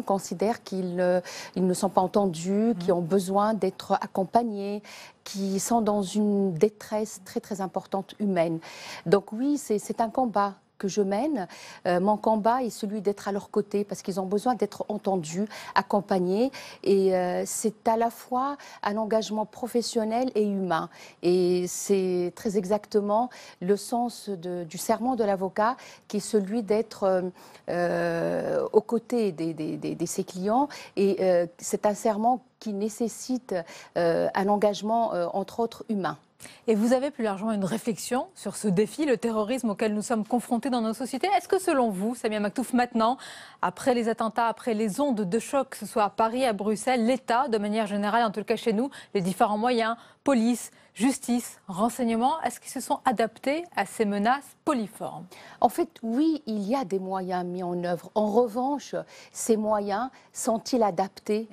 considèrent qu'ils ne sont pas entendus, qui ont besoin d'être accompagnés, qui sont dans une détresse très très importante humaine. Donc oui, c'est un combat que je mène. Mon combat est celui d'être à leur côté parce qu'ils ont besoin d'être entendus, accompagnés. Et c'est à la fois un engagement professionnel et humain. Et c'est très exactement le sens du serment de l'avocat qui est celui d'être aux côtés de ses clients. Et c'est un serment qui nécessite un engagement, entre autres, humain. Et vous avez plus largement une réflexion sur ce défi, le terrorisme auquel nous sommes confrontés dans nos sociétés. Est-ce que selon vous, Samia Maktouf, maintenant, après les attentats, après les ondes de choc, que ce soit à Paris, à Bruxelles, l'État, de manière générale, en tout cas chez nous, les différents moyens, police, justice, renseignement, est-ce qu'ils se sont adaptés à ces menaces poliformes? En fait, oui, il y a des moyens mis en œuvre. En revanche, ces moyens sont-ils adaptés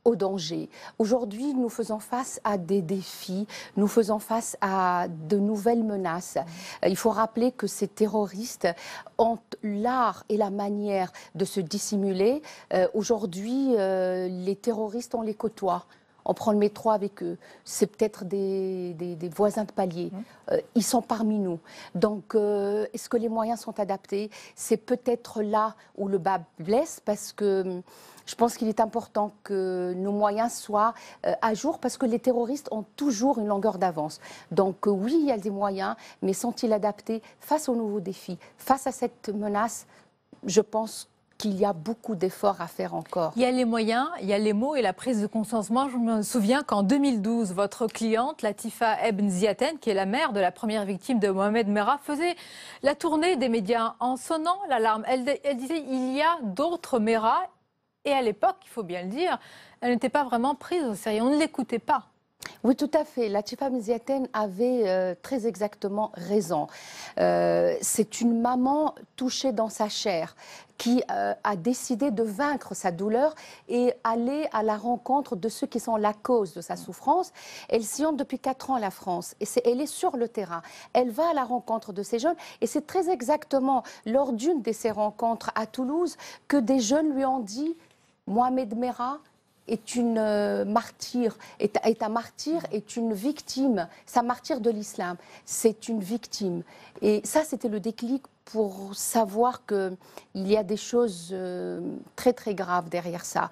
au danger? Aujourd'hui, nous faisons face à des défis, nous faisons face à de nouvelles menaces. Il faut rappeler que ces terroristes ont l'art et la manière de se dissimuler. Aujourd'hui, les terroristes, on les côtoie. On prend le métro avec eux. C'est peut-être des voisins de palier. Ils sont parmi nous. Donc, est-ce que les moyens sont adaptés? C'est peut-être là où le bas blesse parce que je pense qu'il est important que nos moyens soient à jour parce que les terroristes ont toujours une longueur d'avance. Donc oui, il y a des moyens, mais sont-ils adaptés face aux nouveaux défis, face à cette menace? Je pense qu'il y a beaucoup d'efforts à faire encore. Il y a les moyens, il y a les mots et la prise de conscience. Moi, je me souviens qu'en 2012, votre cliente, Latifa Ebn Ziaten, qui est la mère de la première victime de Mohamed Mera, faisait la tournée des médias en sonnant l'alarme. Elle disait il y a d'autres Mera. Et à l'époque, il faut bien le dire, elle n'était pas vraiment prise au sérieux. On ne l'écoutait pas. Oui, tout à fait. Latifa Ebn Ziaten avait très exactement raison. C'est une maman touchée dans sa chair qui a décidé de vaincre sa douleur et aller à la rencontre de ceux qui sont la cause de sa souffrance. Elle sillonne depuis 4 ans la France et elle est sur le terrain. Elle va à la rencontre de ces jeunes et c'est très exactement lors d'une de ces rencontres à Toulouse que des jeunes lui ont dit « Mohamed Mera est une martyre, est un martyr, est une victime. C'est un martyr de l'islam. C'est une victime. » Et ça, c'était le déclic pour savoir qu'il y a des choses très, très graves derrière ça.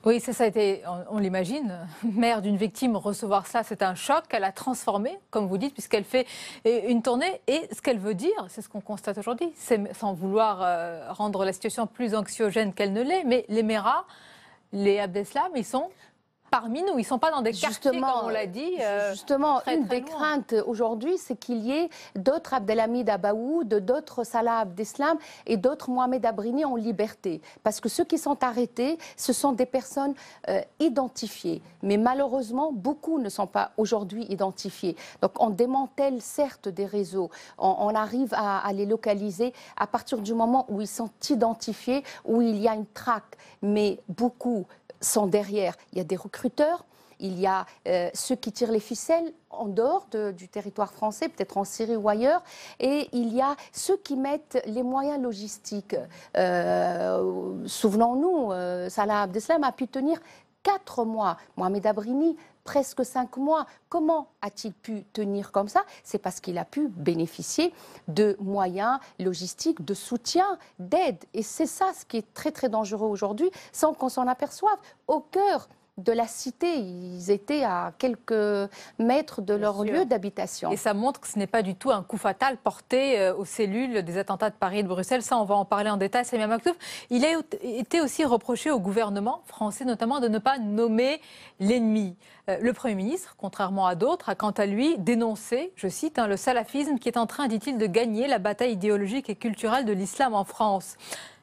Oui, ça a été, on l'imagine, mère d'une victime, recevoir ça, c'est un choc. Elle a transformé, comme vous dites, puisqu'elle fait une tournée. Et ce qu'elle veut dire, c'est ce qu'on constate aujourd'hui, c'est sans vouloir rendre la situation plus anxiogène qu'elle ne l'est, mais les Mera, les Abdeslam, ils sont parmi nous. Ils ne sont pas dans des quartiers, comme on l'a dit. Justement, une des craintes aujourd'hui, c'est qu'il y ait d'autres Abdelhamid Abaoud, d'autres Salah Abdeslam et d'autres Mohamed Abrini en liberté. Parce que ceux qui sont arrêtés, ce sont des personnes identifiées. Mais malheureusement, beaucoup ne sont pas aujourd'hui identifiés. Donc on démantèle certes des réseaux, on arrive à les localiser à partir du moment où ils sont identifiés, où il y a une traque. Mais beaucoup sont derrière. Il y a des recruteurs, il y a ceux qui tirent les ficelles en dehors du territoire français, peut-être en Syrie ou ailleurs, et il y a ceux qui mettent les moyens logistiques. Souvenons-nous, Salah Abdeslam a pu tenir 4 mois. Mohamed Abrini, presque 5 mois. Comment a-t-il pu tenir comme ça? C'est parce qu'il a pu bénéficier de moyens logistiques, de soutien, d'aide. Et c'est ça ce qui est très très dangereux aujourd'hui, sans qu'on s'en aperçoive. Au cœur de la cité. Ils étaient à quelques mètres de leur lieu d'habitation. Et ça montre que ce n'est pas du tout un coup fatal porté aux cellules des attentats de Paris et de Bruxelles. Ça, on va en parler en détail. Samia Maktouf, il a été aussi reproché au gouvernement français, notamment, de ne pas nommer l'ennemi. Le Premier ministre, contrairement à d'autres, a quant à lui dénoncé, je cite, le salafisme qui est en train, dit-il, de gagner la bataille idéologique et culturelle de l'islam en France.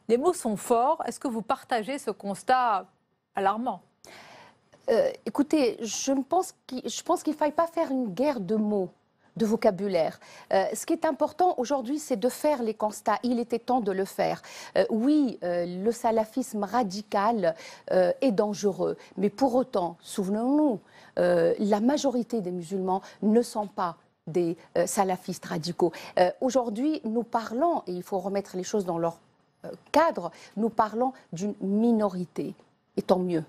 Les mots sont forts. Est-ce que vous partagez ce constat alarmant ? Écoutez, je pense qu'il ne faille pas faire une guerre de mots, de vocabulaire. Ce qui est important aujourd'hui, c'est de faire les constats. Il était temps de le faire. Oui, le salafisme radical est dangereux, mais pour autant, souvenons-nous, la majorité des musulmans ne sont pas des salafistes radicaux. Aujourd'hui, nous parlons, et il faut remettre les choses dans leur cadre, nous parlons d'une minorité, et tant mieux.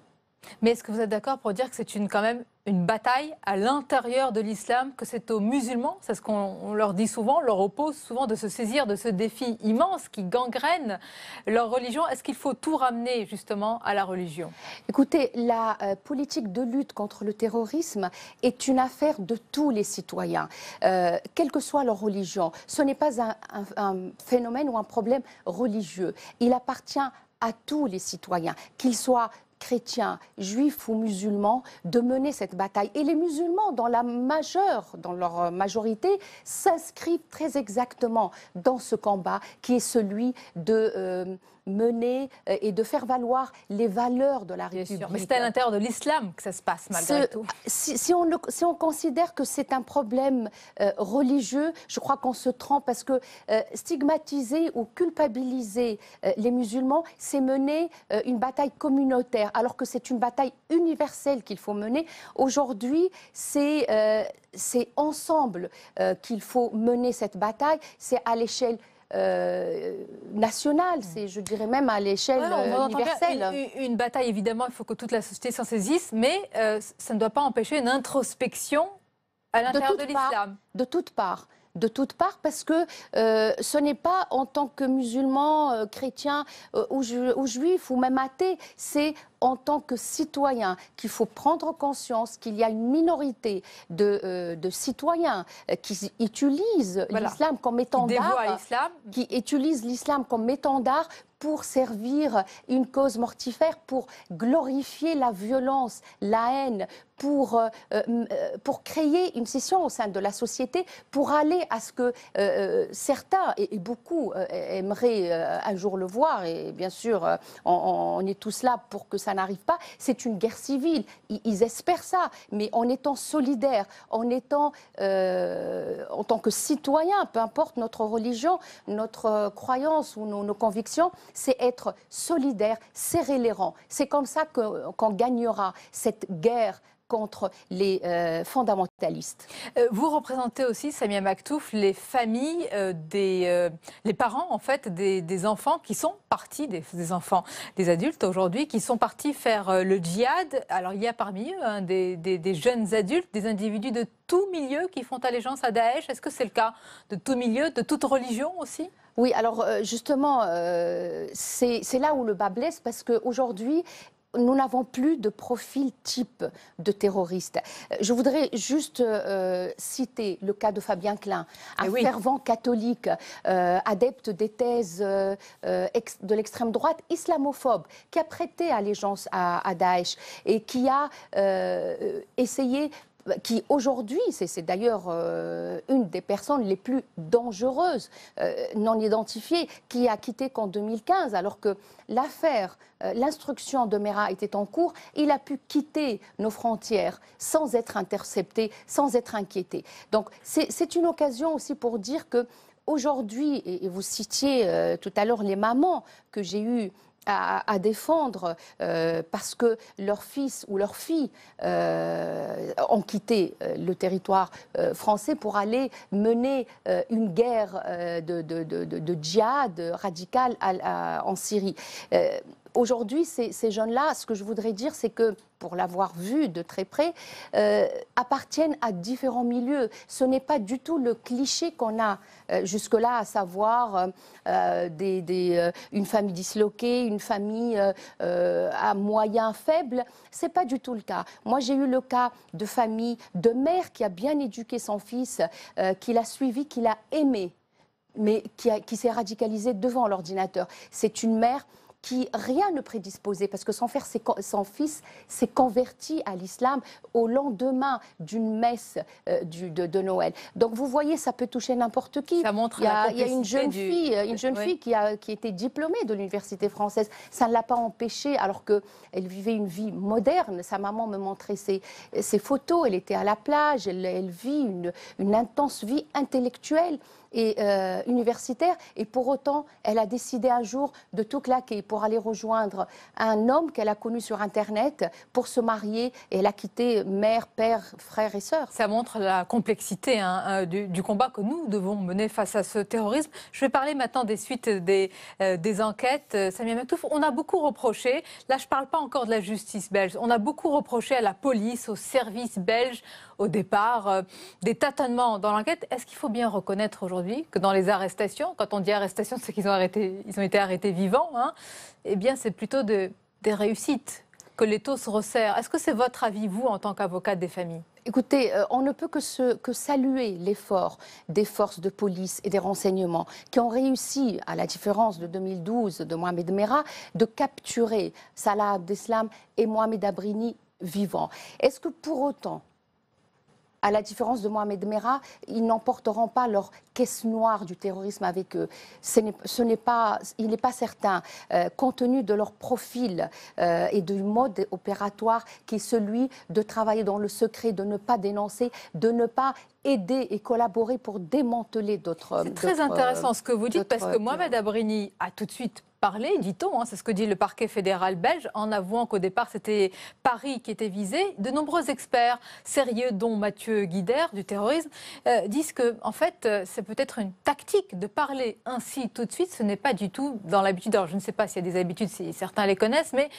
Mais est-ce que vous êtes d'accord pour dire que c'est quand même une bataille à l'intérieur de l'islam, que c'est aux musulmans, c'est ce qu'on leur dit souvent, leur oppose souvent, de se saisir de ce défi immense qui gangrène leur religion? Est-ce qu'il faut tout ramener justement à la religion? Écoutez, la politique de lutte contre le terrorisme est une affaire de tous les citoyens, quelle que soit leur religion. Ce n'est pas un phénomène ou un problème religieux. Il appartient à tous les citoyens, qu'ils soient chrétiens, juifs ou musulmans, de mener cette bataille. Et les musulmans, dans leur majorité, s'inscrivent très exactement dans ce combat qui est celui de mener et de faire valoir les valeurs de la République. Mais c'est à l'intérieur de l'islam que ça se passe malgré tout. Si on considère que c'est un problème religieux, je crois qu'on se trompe parce que stigmatiser ou culpabiliser les musulmans, c'est mener une bataille communautaire, alors que c'est une bataille universelle qu'il faut mener. Aujourd'hui, c'est ensemble qu'il faut mener cette bataille, c'est à l'échelle nationale, c'est, je dirais même à l'échelle universelle. Une bataille, évidemment, il faut que toute la société s'en saisisse, mais ça ne doit pas empêcher une introspection à l'intérieur de l'islam. De toutes parts. De toutes parts, parce que ce n'est pas en tant que musulman, chrétien ou juif ou même athée, c'est en tant que citoyen qu'il faut prendre conscience qu'il y a une minorité de citoyens qui utilisent l'islam comme étendard, qui utilisent l'islam comme étendard pour servir une cause mortifère, pour glorifier la violence, la haine, pour créer une scission au sein de la société, pour aller à ce que certains, et beaucoup, aimeraient un jour le voir, et bien sûr, on est tous là pour que ça n'arrive pas. C'est une guerre civile. Ils espèrent ça, mais en étant solidaires, en étant, en tant que citoyens, peu importe notre religion, notre croyance ou nos convictions, c'est être solidaire, serrer les rangs. C'est comme ça qu'on gagnera cette guerre contre les fondamentalistes. Vous représentez aussi, Samia Maktouf, les familles, les parents en fait des enfants qui sont partis, des enfants, des adultes aujourd'hui, qui sont partis faire le djihad. Alors il y a parmi eux des jeunes adultes, des individus de tout milieu qui font allégeance à Daesh. Est-ce que c'est le cas de tout milieu, de toute religion aussi ? Oui, alors justement, c'est là où le bas blesse, parce qu'aujourd'hui, nous n'avons plus de profil type de terroriste. Je voudrais juste citer le cas de Fabien Klein, un fervent catholique, adepte des thèses de l'extrême droite, islamophobe, qui a prêté allégeance à Daesh et qui a essayé, qui aujourd'hui, c'est d'ailleurs une des personnes les plus dangereuses non identifiées, qui a quitté qu'en 2015, alors que l'affaire, l'instruction de Mera était en cours, il a pu quitter nos frontières sans être intercepté, sans être inquiété. Donc c'est une occasion aussi pour dire que aujourd'hui, et vous citiez tout à l'heure les mamans que j'ai eues à défendre parce que leur fils ou leur fille ont quitté le territoire français pour aller mener une guerre de djihad radical en Syrie. aujourd'hui, ces jeunes-là, ce que je voudrais dire, c'est que, pour l'avoir vu de très près, appartiennent à différents milieux. Ce n'est pas du tout le cliché qu'on a jusque-là, à savoir une famille disloquée, une famille à moyens faibles. Ce n'est pas du tout le cas. Moi, j'ai eu le cas de famille, de mère qui a bien éduqué son fils, qui l'a suivi, qui l'a aimé, mais qui s'est radicalisée devant l'ordinateur. C'est une mère qui rien ne prédisposait, parce que son fils s'est converti à l'islam au lendemain d'une messe de Noël. Donc vous voyez, ça peut toucher n'importe qui. Ça montre il y a une jeune fille qui était diplômée de l'université française. Ça ne l'a pas empêchée, alors qu'elle vivait une vie moderne. Sa maman me montrait ses photos, elle était à la plage, elle vit une intense vie intellectuelle et universitaire, et pour autant, elle a décidé un jour de tout claquer pour aller rejoindre un homme qu'elle a connu sur Internet pour se marier, et elle a quitté mère, père, frère et sœur. Ça montre la complexité du combat que nous devons mener face à ce terrorisme. Je vais parler maintenant des suites des enquêtes. Samia Maktouf, on a beaucoup reproché, là je ne parle pas encore de la justice belge, on a beaucoup reproché à la police, aux services belges, au départ, des tâtonnements dans l'enquête. Est-ce qu'il faut bien reconnaître aujourd'hui que dans les arrestations, quand on dit arrestation, c'est qu'ils ont été arrêtés vivants, eh bien c'est plutôt des réussites, que l'étau se resserre. Est-ce que c'est votre avis, vous, en tant qu'avocate des familles ? Écoutez, on ne peut que saluer l'effort des forces de police et des renseignements qui ont réussi, à la différence de 2012 de Mohamed Merah, de capturer Salah Abdeslam et Mohamed Abrini vivants. Est-ce que pour autant, à la différence de Mohamed Merah, ils n'emporteront pas leur caisse noire du terrorisme avec eux? Il n'est pas certain, compte tenu de leur profil et du mode opératoire qui est celui de travailler dans le secret, de ne pas dénoncer, de ne pas aider et collaborer pour démanteler d'autres. C'est très intéressant ce que vous dites, parce que Mohamed Abrini a tout de suite parlé, dit-on, c'est ce que dit le parquet fédéral belge, en avouant qu'au départ c'était Paris qui était visé. De nombreux experts sérieux, dont Mathieu Guider du terrorisme, disent que en fait c'est peut-être une tactique de parler ainsi tout de suite. Ce n'est pas du tout dans l'habitude. Alors je ne sais pas s'il y a des habitudes, si certains les connaissent, mais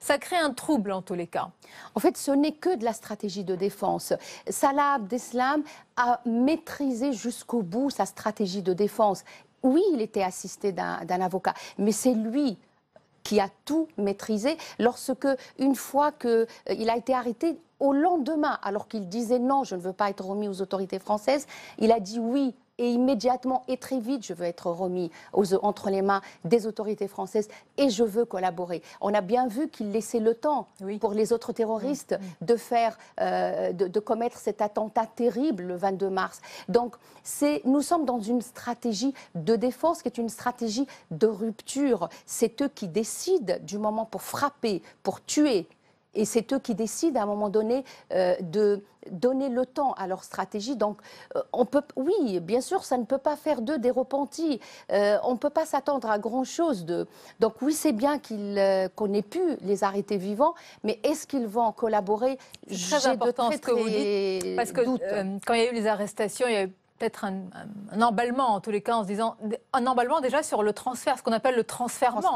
ça crée un trouble en tous les cas. En fait, ce n'est que de la stratégie de défense. Salah Abdeslam a maîtrisé jusqu'au bout sa stratégie de défense. Oui, il était assisté d'un avocat, mais c'est lui qui a tout maîtrisé lorsque, une fois qu'il a été arrêté, au lendemain, alors qu'il disait non, je ne veux pas être remis aux autorités françaises, il a dit oui. Et immédiatement et très vite, je veux être remis entre les mains des autorités françaises et je veux collaborer. On a bien vu qu'il laissait le temps pour les autres terroristes de commettre cet attentat terrible le 22 mars. Donc, nous sommes dans une stratégie de défense qui est une stratégie de rupture. C'est eux qui décident du moment pour frapper, pour tuer. Et c'est eux qui décident à un moment donné de donner le temps à leur stratégie. Donc, oui, bien sûr, ça ne peut pas faire d'eux des repentis. On ne peut pas s'attendre à grand-chose d'eux. Donc oui, c'est bien qu'on ait pu les arrêter vivants, mais est-ce qu'ils vont collaborer? C'est très important ce que vous dites, parce que quand il y a eu les arrestations, il y a eu peut-être un emballement, en tous les cas, en se disant un emballement déjà sur le transfert, ce qu'on appelle le transfèrement.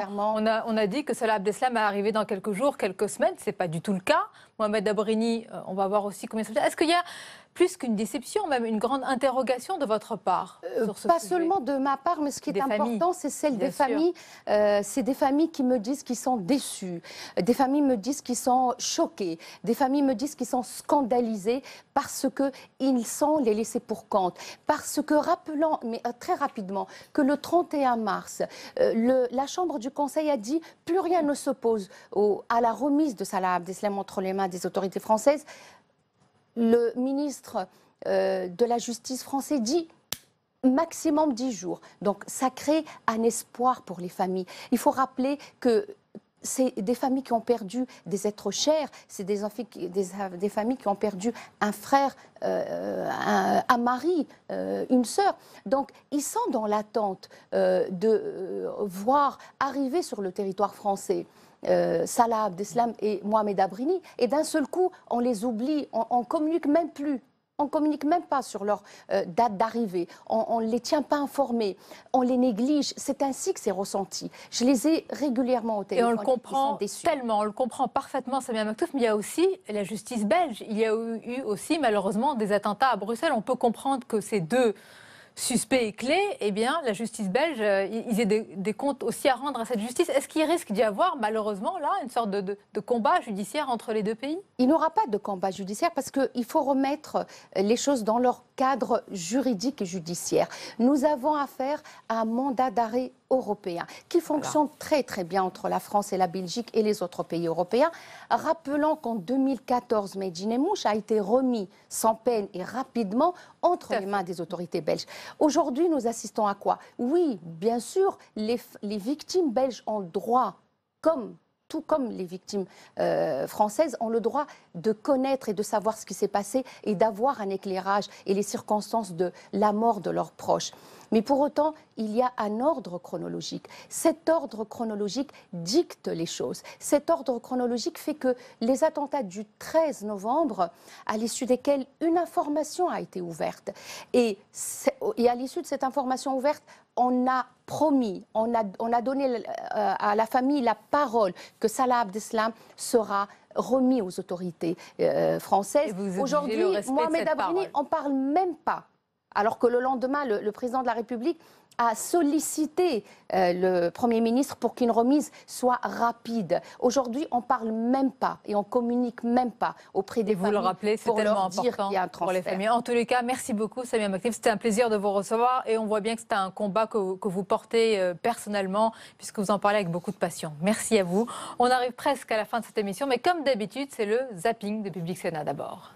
On a dit que Salah Abdeslam est arrivé dans quelques jours, quelques semaines. Ce n'est pas du tout le cas. Mohamed Abrini, on va voir aussi combien ça fait. Est-ce qu'il y a plus qu'une déception, même une grande interrogation de votre part sur ce Pas sujet? Seulement de ma part, mais ce qui est important, c'est celle des familles. C'est des familles qui me disent qu'ils sont déçus. Des familles me disent qu'ils sont choqués. Des familles me disent qu'ils sont scandalisés parce qu'ils sont les laissés pour compte. Parce que, rappelons, mais très rapidement, que le 31 mars, la Chambre du Conseil a dit plus rien ne s'oppose à la remise de Salah Abdeslam entre les mains des autorités françaises. Le ministre de la Justice français dit maximum 10 jours. Donc ça crée un espoir pour les familles. Il faut rappeler que c'est des familles qui ont perdu des êtres chers, c'est des familles qui ont perdu un frère, un mari, une sœur. Donc ils sont dans l'attente de voir arriver sur le territoire français Salah Abdeslam et Mohamed Abrini, et d'un seul coup, on les oublie, on ne communique même plus On ne communique même pas sur leur date d'arrivée, on ne les tient pas informés, on les néglige. C'est ainsi que c'est ressenti. Je les ai régulièrement au téléphone. Et on le comprend tellement, on le comprend parfaitement, Samia Maktouf, mais il y a aussi la justice belge. Il y a eu aussi malheureusement des attentats à Bruxelles. On peut comprendre que ces deux suspects et clés, eh bien, la justice belge, ils aient des comptes aussi à rendre à cette justice. Est-ce qu'il risque d'y avoir, malheureusement, là, une sorte de combat judiciaire entre les deux pays? Il n'y aura pas de combat judiciaire parce qu'il faut remettre les choses dans leur cadre juridique et judiciaire. Nous avons affaire à un mandat d'arrêt européen qui fonctionne très très bien entre la France et la Belgique et les autres pays européens. Rappelons qu'en 2014, Medjinemouche a été remis sans peine et rapidement entre les mains des autorités belges. Aujourd'hui, nous assistons à quoi? Oui, bien sûr, les victimes belges ont le droit, tout comme les victimes françaises, ont le droit de connaître et de savoir ce qui s'est passé et d'avoir un éclairage et les circonstances de la mort de leurs proches. Mais pour autant, il y a un ordre chronologique. Cet ordre chronologique dicte les choses. Cet ordre chronologique fait que les attentats du 13 novembre, à l'issue desquels une information a été ouverte, et à l'issue de cette information ouverte, on a promis, on a donné à la famille la parole que Salah Abdeslam sera remis aux autorités françaises. Aujourd'hui, Mohamed Abrini, on ne parle même pas. Alors que le lendemain, le président de la République a sollicité le Premier ministre pour qu'une remise soit rapide. Aujourd'hui, on ne parle même pas et on ne communique même pas auprès des familles. Vous le rappelez, c'est tellement important pour les familles. En tous les cas, merci beaucoup, Samia Maktouf. C'était un plaisir de vous recevoir et on voit bien que c'est un combat que vous portez personnellement puisque vous en parlez avec beaucoup de passion. Merci à vous. On arrive presque à la fin de cette émission, mais comme d'habitude, c'est le zapping de Public Sénat d'abord.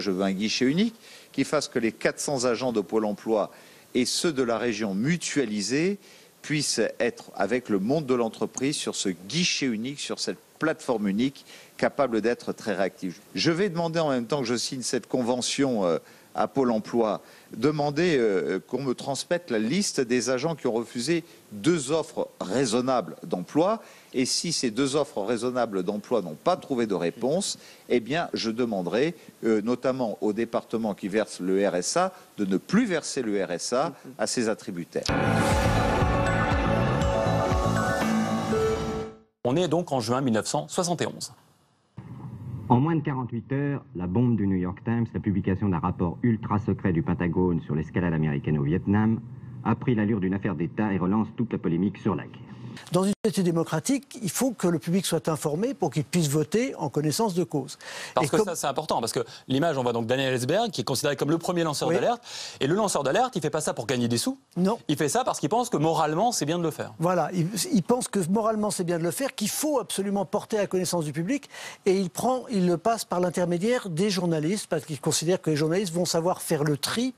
Je veux un guichet unique qui fasse que les 400 agents de Pôle emploi et ceux de la région mutualisés puissent être avec le monde de l'entreprise sur ce guichet unique, sur cette plateforme unique capable d'être très réactive. Je vais demander en même temps que je signe cette convention à Pôle emploi, demander qu'on me transmette la liste des agents qui ont refusé 2 offres raisonnables d'emploi. Et si ces 2 offres raisonnables d'emploi n'ont pas trouvé de réponse, eh bien, je demanderai, notamment aux départements qui versent le RSA, de ne plus verser le RSA à ses attributaires. On est donc en juin 1971. En moins de 48 heures, la bombe du New York Times, la publication d'un rapport ultra secret du Pentagone sur l'escalade américaine au Vietnam, a pris l'allure d'une affaire d'État et relance toute la polémique sur la guerre. Dans une société démocratique, il faut que le public soit informé pour qu'il puisse voter en connaissance de cause. Parce que ça, c'est important, parce que l'image, on voit donc Daniel Ellsberg, qui est considéré comme le premier lanceur d'alerte, et le lanceur d'alerte, il ne fait pas ça pour gagner des sous. Non. Il fait ça parce qu'il pense que moralement, c'est bien de le faire. Voilà, il pense que moralement, c'est bien de le faire, qu'il faut absolument porter à la connaissance du public, et il le passe par l'intermédiaire des journalistes, parce qu'il considère que les journalistes vont savoir faire le tri.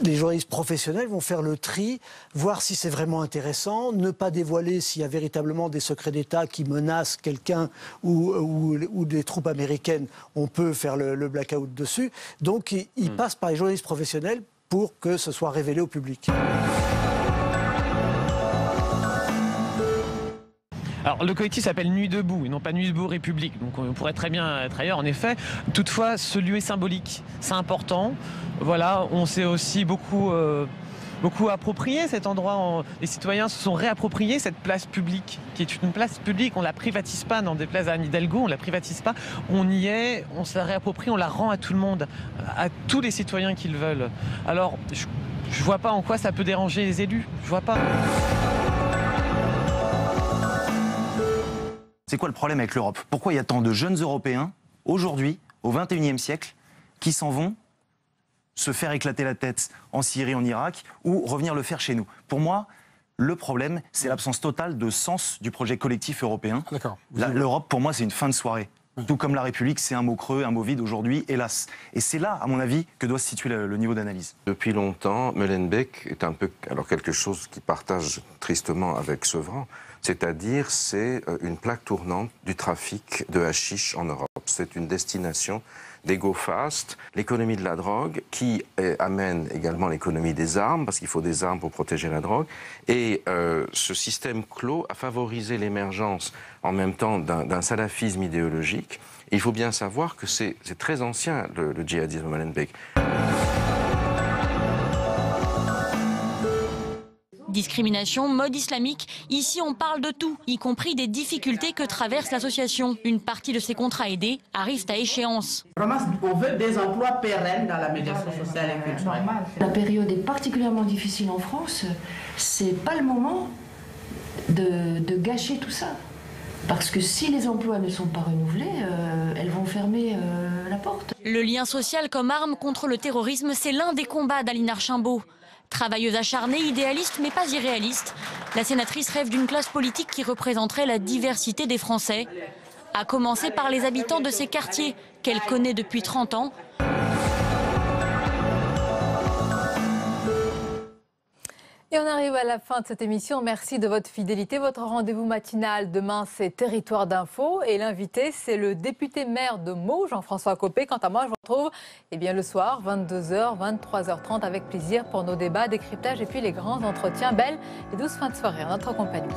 Les journalistes professionnels vont faire le tri, voir si c'est vraiment intéressant, ne pas dévoiler s'il y a véritablement des secrets d'État qui menacent quelqu'un ou des troupes américaines, on peut faire le blackout dessus. Donc il passe par les journalistes professionnels pour que ce soit révélé au public. Alors le collectif s'appelle Nuit debout et non pas Nuit debout République, donc on pourrait très bien être ailleurs en effet. Toutefois ce lieu est symbolique, c'est important. Voilà, on s'est aussi beaucoup approprié cet endroit. Les citoyens se sont réappropriés cette place publique, qui est une place publique. On ne la privatise pas dans des places à Anne Hidalgo, on ne la privatise pas. On y est, on se la réapproprie, on la rend à tout le monde, à tous les citoyens qui le veulent. Alors je ne vois pas en quoi ça peut déranger les élus, je vois pas. C'est quoi le problème avec l'Europe? Pourquoi il y a tant de jeunes Européens, aujourd'hui, au XXIe siècle, qui s'en vont se faire éclater la tête en Syrie, en Irak, ou revenir le faire chez nous? Pour moi, le problème, c'est l'absence totale de sens du projet collectif européen. L'Europe, pour moi, c'est une fin de soirée. Tout comme la République, c'est un mot creux, un mot vide aujourd'hui, hélas. Et c'est là, à mon avis, que doit se situer le niveau d'analyse. Depuis longtemps, Molenbeek est un peu quelque chose qui partage tristement avec Sevran, c'est-à-dire c'est une plaque tournante du trafic de hashish en Europe. C'est une destination des go fast, l'économie de la drogue qui amène également l'économie des armes, parce qu'il faut des armes pour protéger la drogue. Et ce système clos a favorisé l'émergence en même temps d'un salafisme idéologique. Et il faut bien savoir que c'est très ancien, le djihadisme Molenbeek. Discrimination, mode islamique, ici on parle de tout, y compris des difficultés que traverse l'association. Une partie de ses contrats aidés arrivent à échéance. Vraiment, on veut des emplois pérennes dans la médiation sociale et culturelle. La période est particulièrement difficile en France. C'est pas le moment de gâcher tout ça. Parce que si les emplois ne sont pas renouvelés, elles vont fermer la porte. Le lien social comme arme contre le terrorisme, c'est l'un des combats d'Aline Archimbaud. Travailleuse acharnée, idéaliste mais pas irréaliste, la sénatrice rêve d'une classe politique qui représenterait la diversité des Français. À commencer par les habitants de ces quartiers qu'elle connaît depuis 30 ans. Et on arrive à la fin de cette émission. Merci de votre fidélité. Votre rendez-vous matinal demain, c'est Territoire d'Info. Et l'invité, c'est le député maire de Meaux, Jean-François Copé. Quant à moi, je vous retrouve le soir, 22h, 23h30, avec plaisir pour nos débats, décryptages et puis les grands entretiens. Belle et douce fin de soirée en notre compagnie.